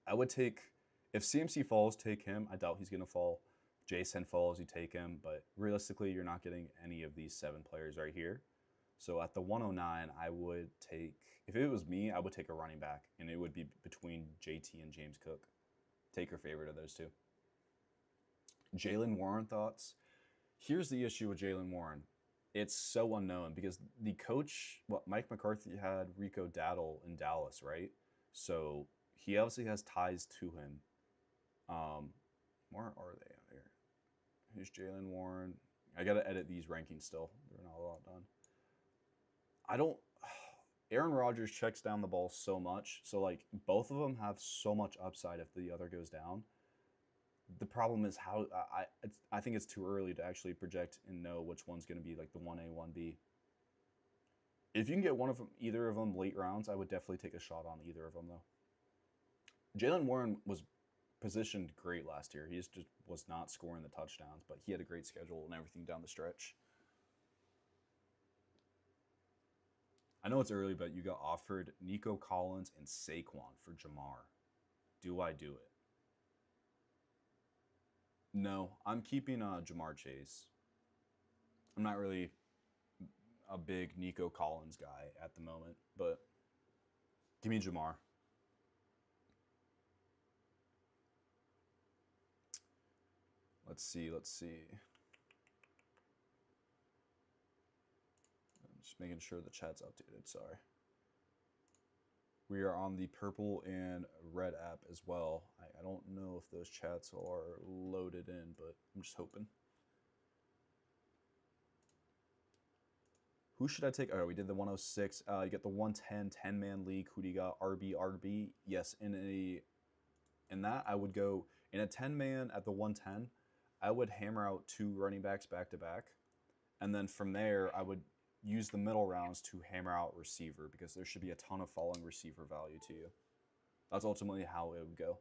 I would take, if CMC falls, take him. I doubt he's going to fall. Jason falls, you take him. But realistically, you're not getting any of these 7 players right here. So at the 109, I would take, if it was me, I would take a running back. And it would be between JT and James Cook. Take your favorite of those two. Jaylen Warren thoughts? Here's the issue with Jaylen Warren. It's so unknown because the coach, Mike McCarthy had Rico Dowdle in Dallas, right? So he obviously has ties to him. Where are they out here? Here's Jaylen Warren. I got to edit these rankings still. They're not a lot done. Aaron Rodgers checks down the ball so much. So, like, both of them have so much upside if the other goes down. The problem is how I think it's too early to actually project and know which one's going to be like the 1A, 1B. If you can get either of them late rounds, I would definitely take a shot on either of them, though. Jaylen Warren was positioned great last year. He just was not scoring the touchdowns, but he had a great schedule and everything down the stretch. I know it's early, but you got offered Nico Collins and Saquon for Jamar. Do I do it? No, I'm keeping Jamar Chase. I'm not really a big Nico Collins guy at the moment, but give me Jamar. Let's see. I'm just making sure the chat's updated, sorry. We are on the purple and red app as well. I don't know if those chats are loaded in, but I'm just hoping. Who should I take? Oh, we did the 106. You get the 110 10-man league. Who do you got? RB. Yes, in that I would go in a 10-man at the 110. I would hammer out 2 running backs back to back, and then from there I would use the middle rounds to hammer out receiver because there should be a ton of falling receiver value to you. That's ultimately how it would go.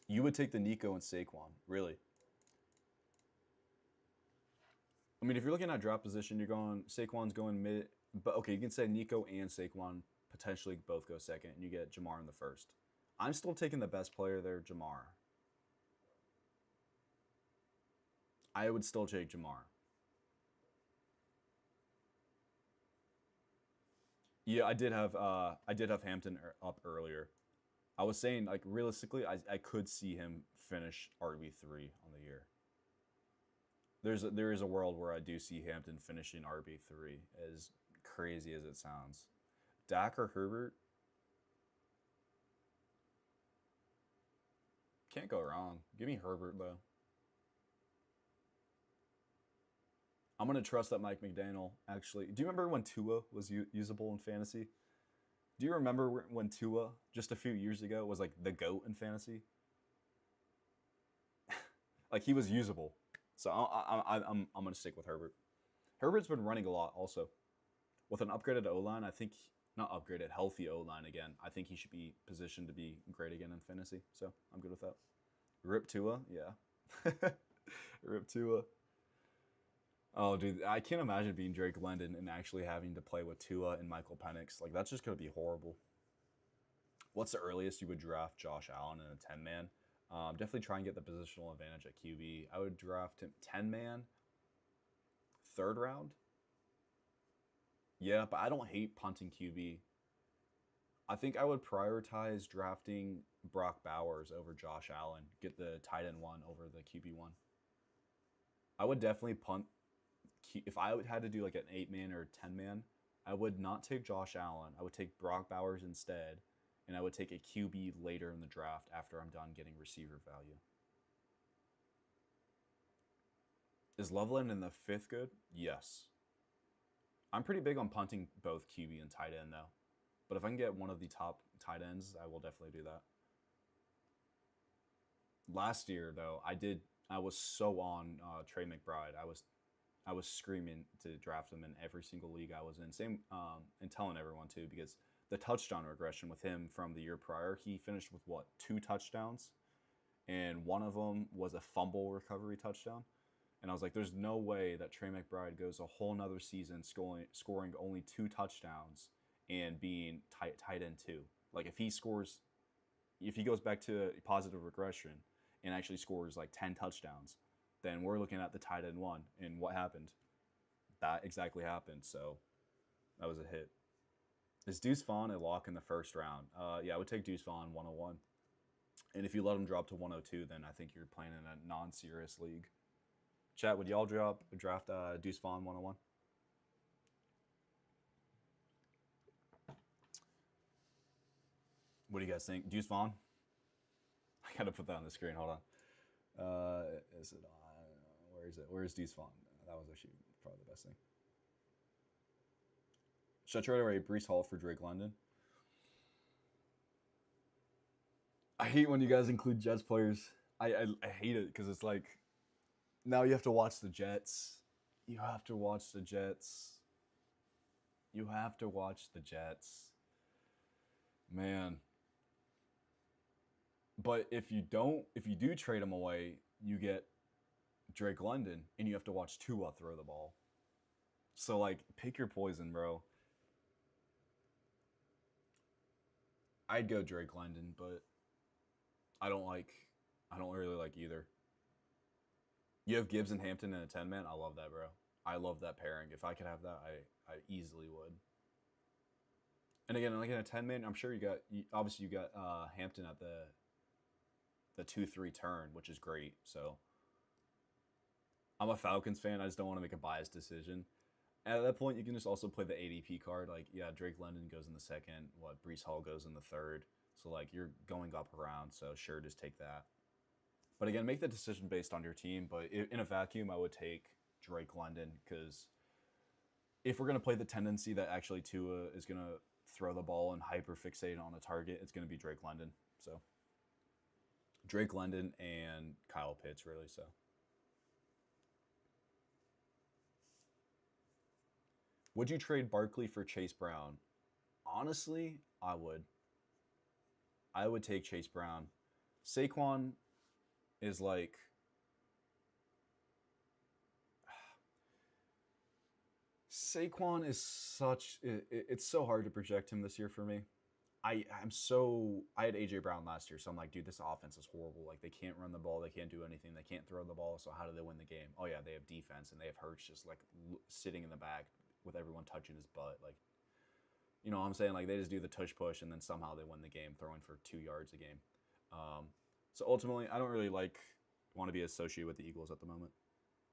You would take the Nico and Saquon, really. I mean, if you're looking at drop position, Saquon's going mid, but okay, you can say Nico and Saquon potentially both go second, and you get Jamar in the first. I'm still taking the best player there, Jamar. I would still take Jamar. Yeah, I did have Hampton up earlier. I was saying, like, realistically, I could see him finish RB3 on the year. There is a world where I do see Hampton finishing RB3, as crazy as it sounds. Dak or Herbert? Can't go wrong. Give me Herbert, though. I'm going to trust that Mike McDaniel, actually. Do you remember when Tua was usable in fantasy? Do you remember when Tua, just a few years ago, was like the GOAT in fantasy? Like, he was usable. So I'm going to stick with Herbert. Herbert's been running a lot also. With an upgraded O-line, I think, not upgraded, healthy O-line again, I think he should be positioned to be great again in fantasy. So I'm good with that. Rip Tua, yeah. Rip Tua. Oh, dude, I can't imagine being Drake London and actually having to play with Tua and Michael Penix. Like, that's just going to be horrible. What's the earliest you would draft Josh Allen in a 10-man? Definitely try and get the positional advantage at QB. I would draft him 10-man, 3rd round. Yeah, but I don't hate punting QB. I think I would prioritize drafting Brock Bowers over Josh Allen. Get the tight end 1 over the QB 1. I would definitely punt. If I had to do like an 8-man or 10-man, I would not take Josh Allen. I would take Brock Bowers instead, and I would take a QB later in the draft after I'm done getting receiver value. Is Loveland in the 5th good? Yes. I'm pretty big on punting both QB and tight end, though. But if I can get one of the top tight ends, I will definitely do that. Last year, though, I was so on Trey McBride. I was screaming to draft him in every single league I was in. Same, and telling everyone too, because the touchdown regression with him from the year prior, he finished with 2 touchdowns, and one of them was a fumble recovery touchdown. And I was like, there's no way that Trey McBride goes a whole nother season scoring only 2 touchdowns and being tight end 2. Like, if he goes back to positive regression and actually scores like 10 touchdowns, then we're looking at the tight end 1. And what happened? That exactly happened. So that was a hit. Is Deuce Vaughn a lock in the 1st round? Yeah, I would take Deuce Vaughn 101. And if you let him drop to 102, then I think you're playing in a non-serious league. Chat, would y'all draft Deuce Vaughn 101? What do you guys think? Deuce Vaughn? I gotta put that on the screen. Hold on. Is it on? Where is it? Where is Deuce Vaughn? That was actually probably the best thing. Should I trade away Breece Hall for Drake London? I hate when you guys include Jets players. I hate it because it's like, now you have to watch the Jets. You have to watch the Jets. You have to watch the Jets. Man. But if you do trade him away, you get Drake London, and you have to watch Tua throw the ball. So, like, pick your poison, bro. I'd go Drake London, but I don't really like either. You have Gibbs and Hampton in a 10-man? I love that, bro. I love that pairing. If I could have that, I easily would. And again, like in a 10-man, I'm sure you got Hampton at the 2-3 turn, which is great. So I'm a Falcons fan. I just don't want to make a biased decision. And at that point, you can just also play the ADP card. Like, yeah, Drake London goes in the 2nd. Breece Hall goes in the 3rd. So, like, you're going up around. So, sure, just take that. But again, make the decision based on your team. But in a vacuum, I would take Drake London, because if we're going to play the tendency that actually Tua is going to throw the ball and hyper-fixate on a target, it's going to be Drake London. So, Drake London and Kyle Pitts, really, so. Would you trade Barkley for Chase Brown? Honestly, I would. I would take Chase Brown. Saquon is like... Saquon is such... It's so hard to project him this year for me. I had AJ Brown last year, so I'm like, dude, this offense is horrible. Like, they can't run the ball, they can't do anything, they can't throw the ball. So how do they win the game? Oh yeah, they have defense, and they have Hurts just like sitting in the back with everyone touching his butt. Like, you know what I'm saying? Like, they just do the tush push, and then somehow they win the game, throwing for 2 yards a game. So ultimately, I don't really want to be associated with the Eagles at the moment,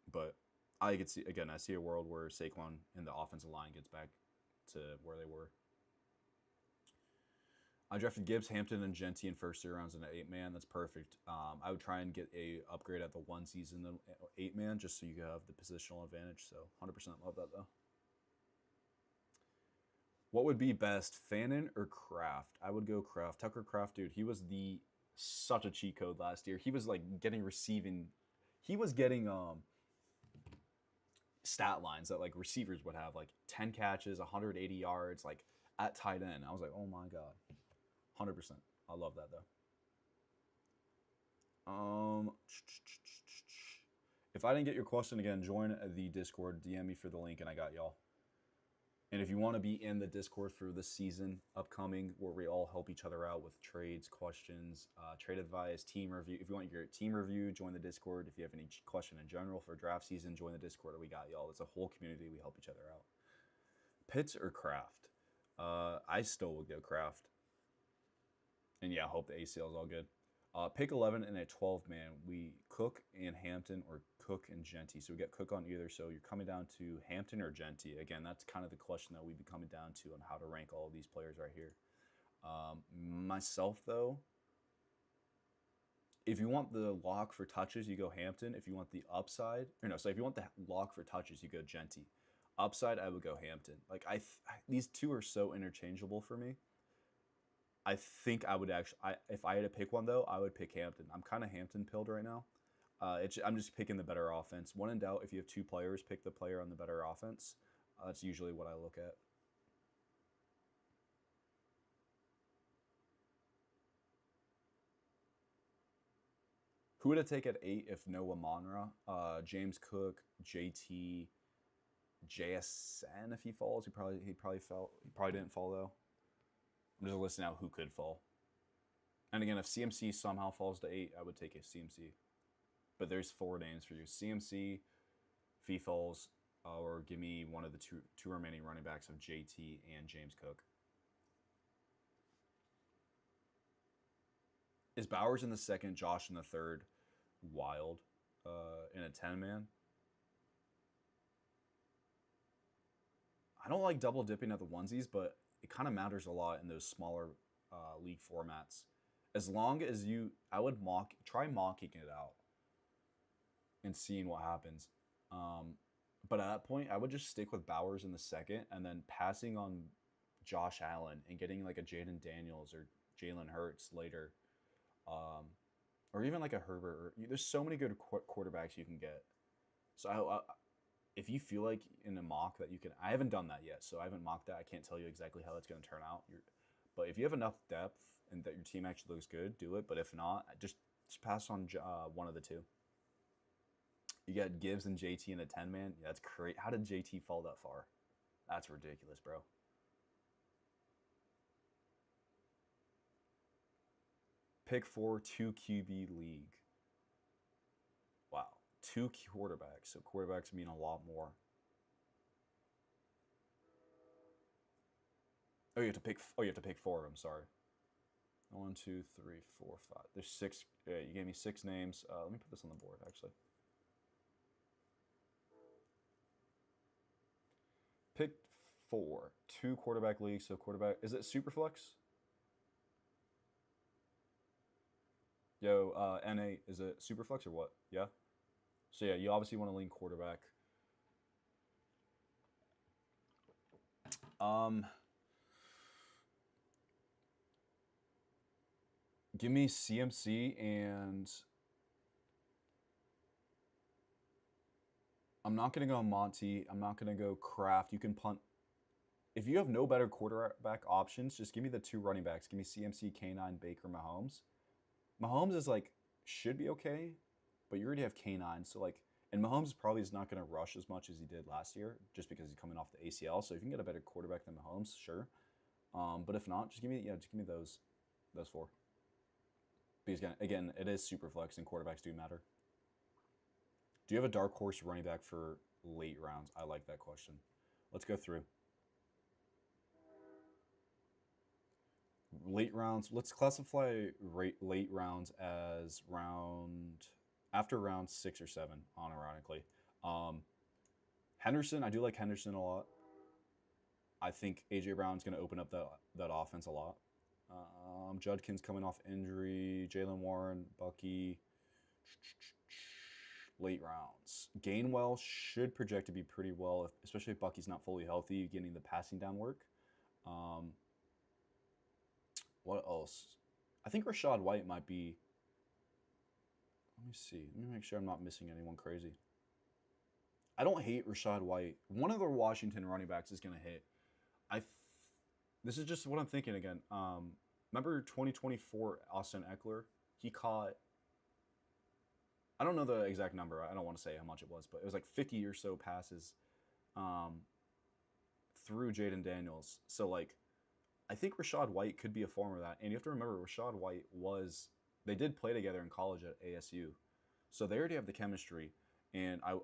but I see a world where Saquon and the offensive line gets back to where they were. I drafted Gibbs, Hampton, and Genty in first 3 rounds in an 8-man. That's perfect. I would try and get a upgrade at the 1 season 8-man just so you have the positional advantage. So 100% love that though. What would be best, Fannin or Kraft? I would go Kraft. Tucker Kraft, dude, he was such a cheat code last year. He was like getting stat lines that like receivers would have, like 10 catches, 180 yards, like at tight end. I was like, oh my God. 100%. I love that though. If I didn't get your question again, join the Discord, DM me for the link, and I got y'all. And if you want to be in the Discord for this season upcoming, where we all help each other out with trades, questions, trade advice, team review. If you want your team review, join the Discord. If you have any question in general for draft season, join the Discord. We got y'all. It's a whole community. We help each other out. Pitts or Kraft? I still would go Kraft. And yeah, I hope the ACL is all good. Pick 11 in a 12-man. We Cook and Hampton or Cook and Genty. So we get Cook on either. So you're coming down to Hampton or Genty. Again, that's kind of the question that we'd be coming down to on how to rank all of these players right here. Myself, though, if you want the lock for touches, you go Hampton. If you want the upside, if you want the lock for touches, you go Genty. Upside, I would go Hampton. Like these two are so interchangeable for me. I think I would if I had to pick one though, I would pick Hampton. I'm kind of Hampton pilled right now. I'm just picking the better offense. When in doubt, if you have 2 players, pick the player on the better offense. That's usually what I look at. Who would it take at 8 if no Amon-Ra? James Cook, JT, JSN if he falls. He probably didn't fall though. I'm just listing out who could fall. And again, if CMC somehow falls to 8, I would take a CMC. But there's 4 names for you. CMC, if he falls, or give me one of the two remaining running backs of JT and James Cook. Is Bowers in the 2nd, Josh in the 3rd, wild in a 10-man? I don't like double dipping at the onesies, but it kind of matters a lot in those smaller league formats. As long as I would try mocking it out and seeing what happens. But at that point, I would just stick with Bowers in the 2nd and then passing on Josh Allen and getting like a Jaden Daniels or Jalen Hurts later. Or even like a Herbert. There's so many good quarterbacks you can get. So if you feel like in a mock that you can, I haven't done that yet, so I haven't mocked that. I can't tell you exactly how that's going to turn out. But if you have enough depth and that your team actually looks good, do it. But if not, just pass on one of the 2. You got Gibbs and JT in a 10-man. Yeah, that's great. How did JT fall that far? That's ridiculous, bro. Pick 4, 2 QB league. Wow. 2 quarterbacks. So quarterbacks mean a lot more. Oh, you have to pick 4 of them. Sorry. 1, 2, 3, 4, 5. There's 6. You gave me 6 names. Let me put this on the board, actually. Pick 4. 2 quarterback leagues. So quarterback. Is it Superflex? Yo, NA, is it Superflex or what? Yeah? So yeah, you obviously want to lean quarterback. Give me CMC and I'm not going to go Monty. I'm not going to go Kraft. You can punt. If you have no better quarterback options, just give me the 2 running backs. Give me CMC, K9, Baker, Mahomes. Mahomes is should be okay, but you already have K9. So and Mahomes probably is not going to rush as much as he did last year just because he's coming off the ACL. So if you can get a better quarterback than Mahomes, sure. But if not, just give me those four. Because again, it is super flex and quarterbacks do matter. Do you have a dark horse running back for late rounds? I like that question. Let's go through. Late rounds, let's classify late rounds as after round 6 or 7, unironically. Henderson, I do like Henderson a lot. I think A.J. Brown's going to open up that offense a lot. Judkins coming off injury, Jaylen Warren, Bucky, late rounds. Gainwell should project to be pretty well, especially if Bucky's not fully healthy, getting the passing down work. What else? I think Rachaad White might be... Let me see. Let me make sure I'm not missing anyone crazy. I don't hate Rachaad White. One of the Washington running backs is going to hit. This is just what I'm thinking again. Remember 2024 Austin Eckler? He caught... I don't know the exact number. I don't want to say how much it was, but it was like 50 or so passes through Jaden Daniels. So, like, I think Rachaad White could be a form of that. And you have to remember, Rachaad White they did play together in college at ASU. So they already have the chemistry. And I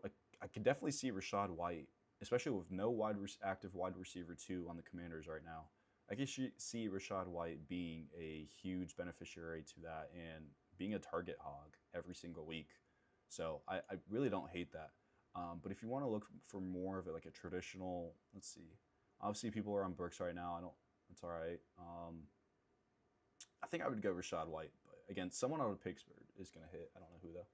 could definitely see Rachaad White, especially with no active wide receiver 2 on the Commanders right now. I can see Rachaad White being a huge beneficiary to that and being a target hog every single week. So I really don't hate that. But if you want to look for more of it, like a traditional, let's see. Obviously, people are on Burks right now. It's all right. I think I would go Rachaad White. But again, someone out of Pittsburgh is going to hit. I don't know who, though.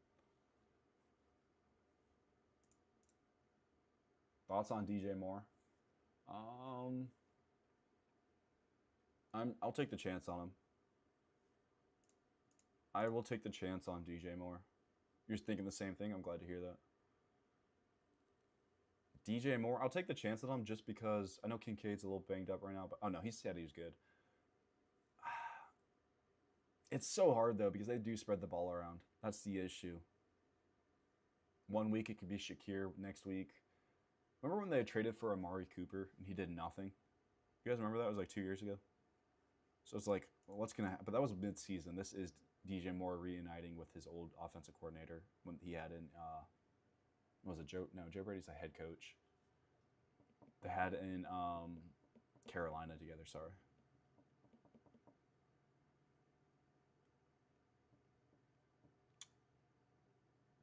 Thoughts on DJ Moore? I'll take the chance on him. I will take the chance on DJ Moore. You're thinking the same thing? I'm glad to hear that. DJ Moore, I'll take the chance on him just because I know Kincaid's a little banged up right now, but oh no, he said he was good. It's so hard though because they do spread the ball around. That's the issue. One week it could be Shakir, next week. Remember when they traded for Amari Cooper and he did nothing? You guys remember that? It was like 2 years ago. So it's like, well, what's going to happen? But that was mid-season. This is DJ Moore reuniting with his old offensive coordinator when he had in, was it Joe? No, Joe Brady's the head coach. They had in Carolina together, sorry.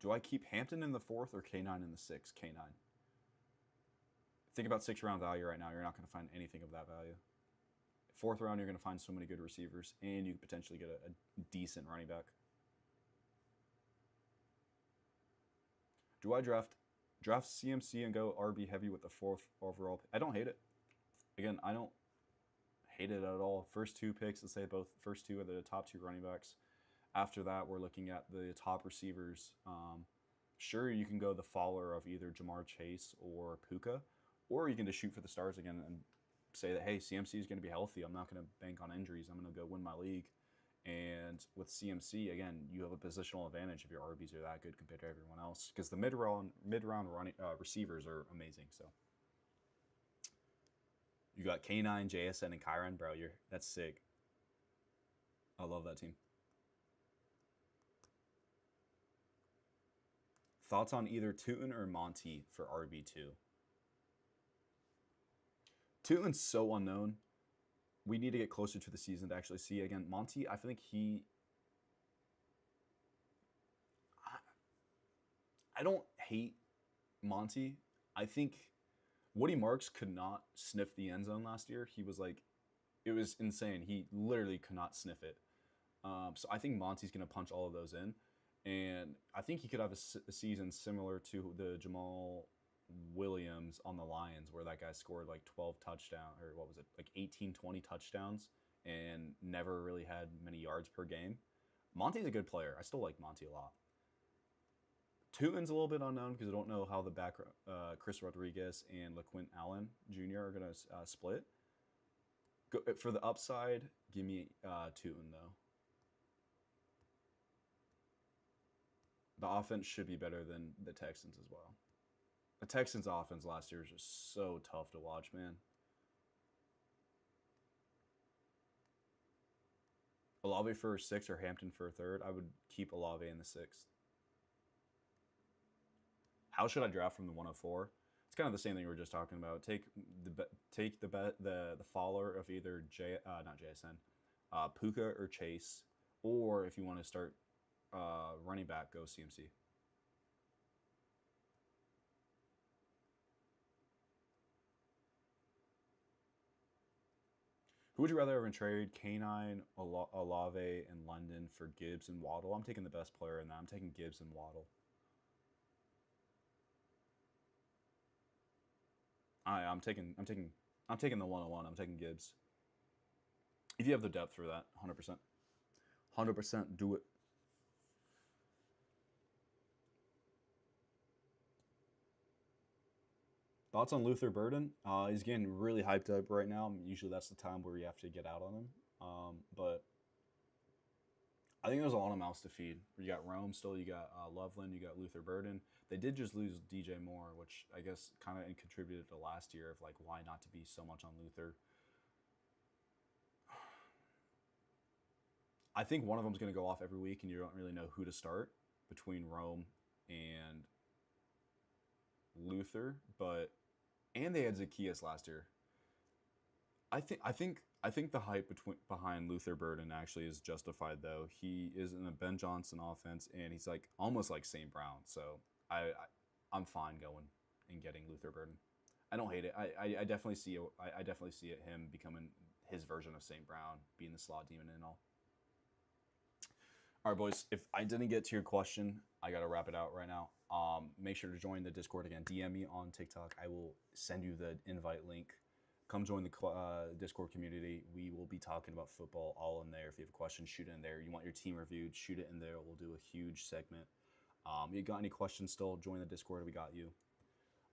Do I keep Hampton in the 4th or K9 in the 6th? K9. Think about 6th round value right now. You're not going to find anything of that value. 4th round, you're going to find so many good receivers, and you could potentially get a decent running back. Do I draft CMC and go RB heavy with the 4th overall? I don't hate it. Again, I don't hate it at all. First 2 picks, let's say both first 2 are the top 2 running backs. After that, we're looking at the top receivers. Sure, you can go the faller of either Jamar Chase or Puka, or you can just shoot for the stars again and say that, hey, CMC is going to be healthy. I'm not going to bank on injuries. I'm going to go win my league. And with CMC, again, you have a positional advantage if your RBs are that good compared to everyone else because the mid-round running receivers are amazing. So you got K9, JSN, and Kyron. Bro, that's sick. I love that team. Thoughts on either Tootin or Monty for RB2? Tootin's so unknown. We need to get closer to the season to actually see. Again, Monty, I think I don't hate Monty. I think Woody Marks could not sniff the end zone last year. He was like, it was insane. He literally could not sniff it. So I think Monty's going to punch all of those in. And I think he could have a season similar to the Jamal Williams on the Lions where that guy scored like 12 touchdowns, or what was it, like 18, 20 touchdowns and never really had many yards per game. Monty's a good player. I still like Monty a lot. Tootin's a little bit unknown because I don't know how the back Chris Rodriguez and LaQuint Allen Jr. are going to split. For the upside, give me Tootin though. The offense should be better than the Texans as well. The Texans' offense last year was just so tough to watch, man. Olave for 6 or Hampton for a 3rd. I would keep Olave in the 6th. How should I draft from the 104? It's kind of the same thing we were just talking about. Take the follower of either not JSN, Puka or Chase, or if you want to start running back, go CMC. Who would you rather have in trade? Canine, Olave, and London for Gibbs and Waddle. I'm taking the best player in that. I'm taking Gibbs and Waddle. I'm taking the 101. I'm taking Gibbs. If you have the depth for that, 100%. 100% do it. Thoughts on Luther Burden? He's getting really hyped up right now. Usually that's the time where you have to get out on him. But I think there's a lot of mouths to feed. You got Rome still, you got Loveland, you got Luther Burden. They did just lose DJ Moore, which I guess kind of contributed to last year of like why not to be so much on Luther. I think one of them is going to go off every week, and you don't really know who to start between Rome and Luther, and they had Zacchaeus last year. I think the hype behind Luther Burden actually is justified though. He is in a Ben Johnson offense, and he's like almost like St. Brown. So I'm fine going and getting Luther Burden. I don't hate it. I definitely see it. I definitely see it, him becoming his version of St. Brown, being the slot demon and all. All right, boys. If I didn't get to your question, I gotta wrap it out right now. Make sure to join the Discord again. DM me on TikTok. I will send you the invite link. Come join the Discord community. We will be talking about football all in there. If you have a question, shoot it in there. You want your team reviewed, shoot it in there. We'll do a huge segment. You got any questions still, join the Discord. We got you.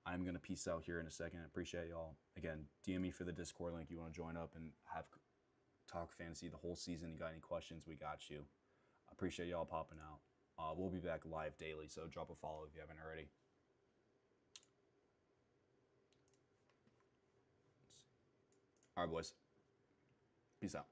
I'm going to peace out here in a second. I appreciate y'all. Again, DM me for the Discord link. You want to join up and have talk fantasy the whole season. You got any questions, we got you. I appreciate y'all popping out. We'll be back live daily, so drop a follow if you haven't already. All right, boys. Peace out.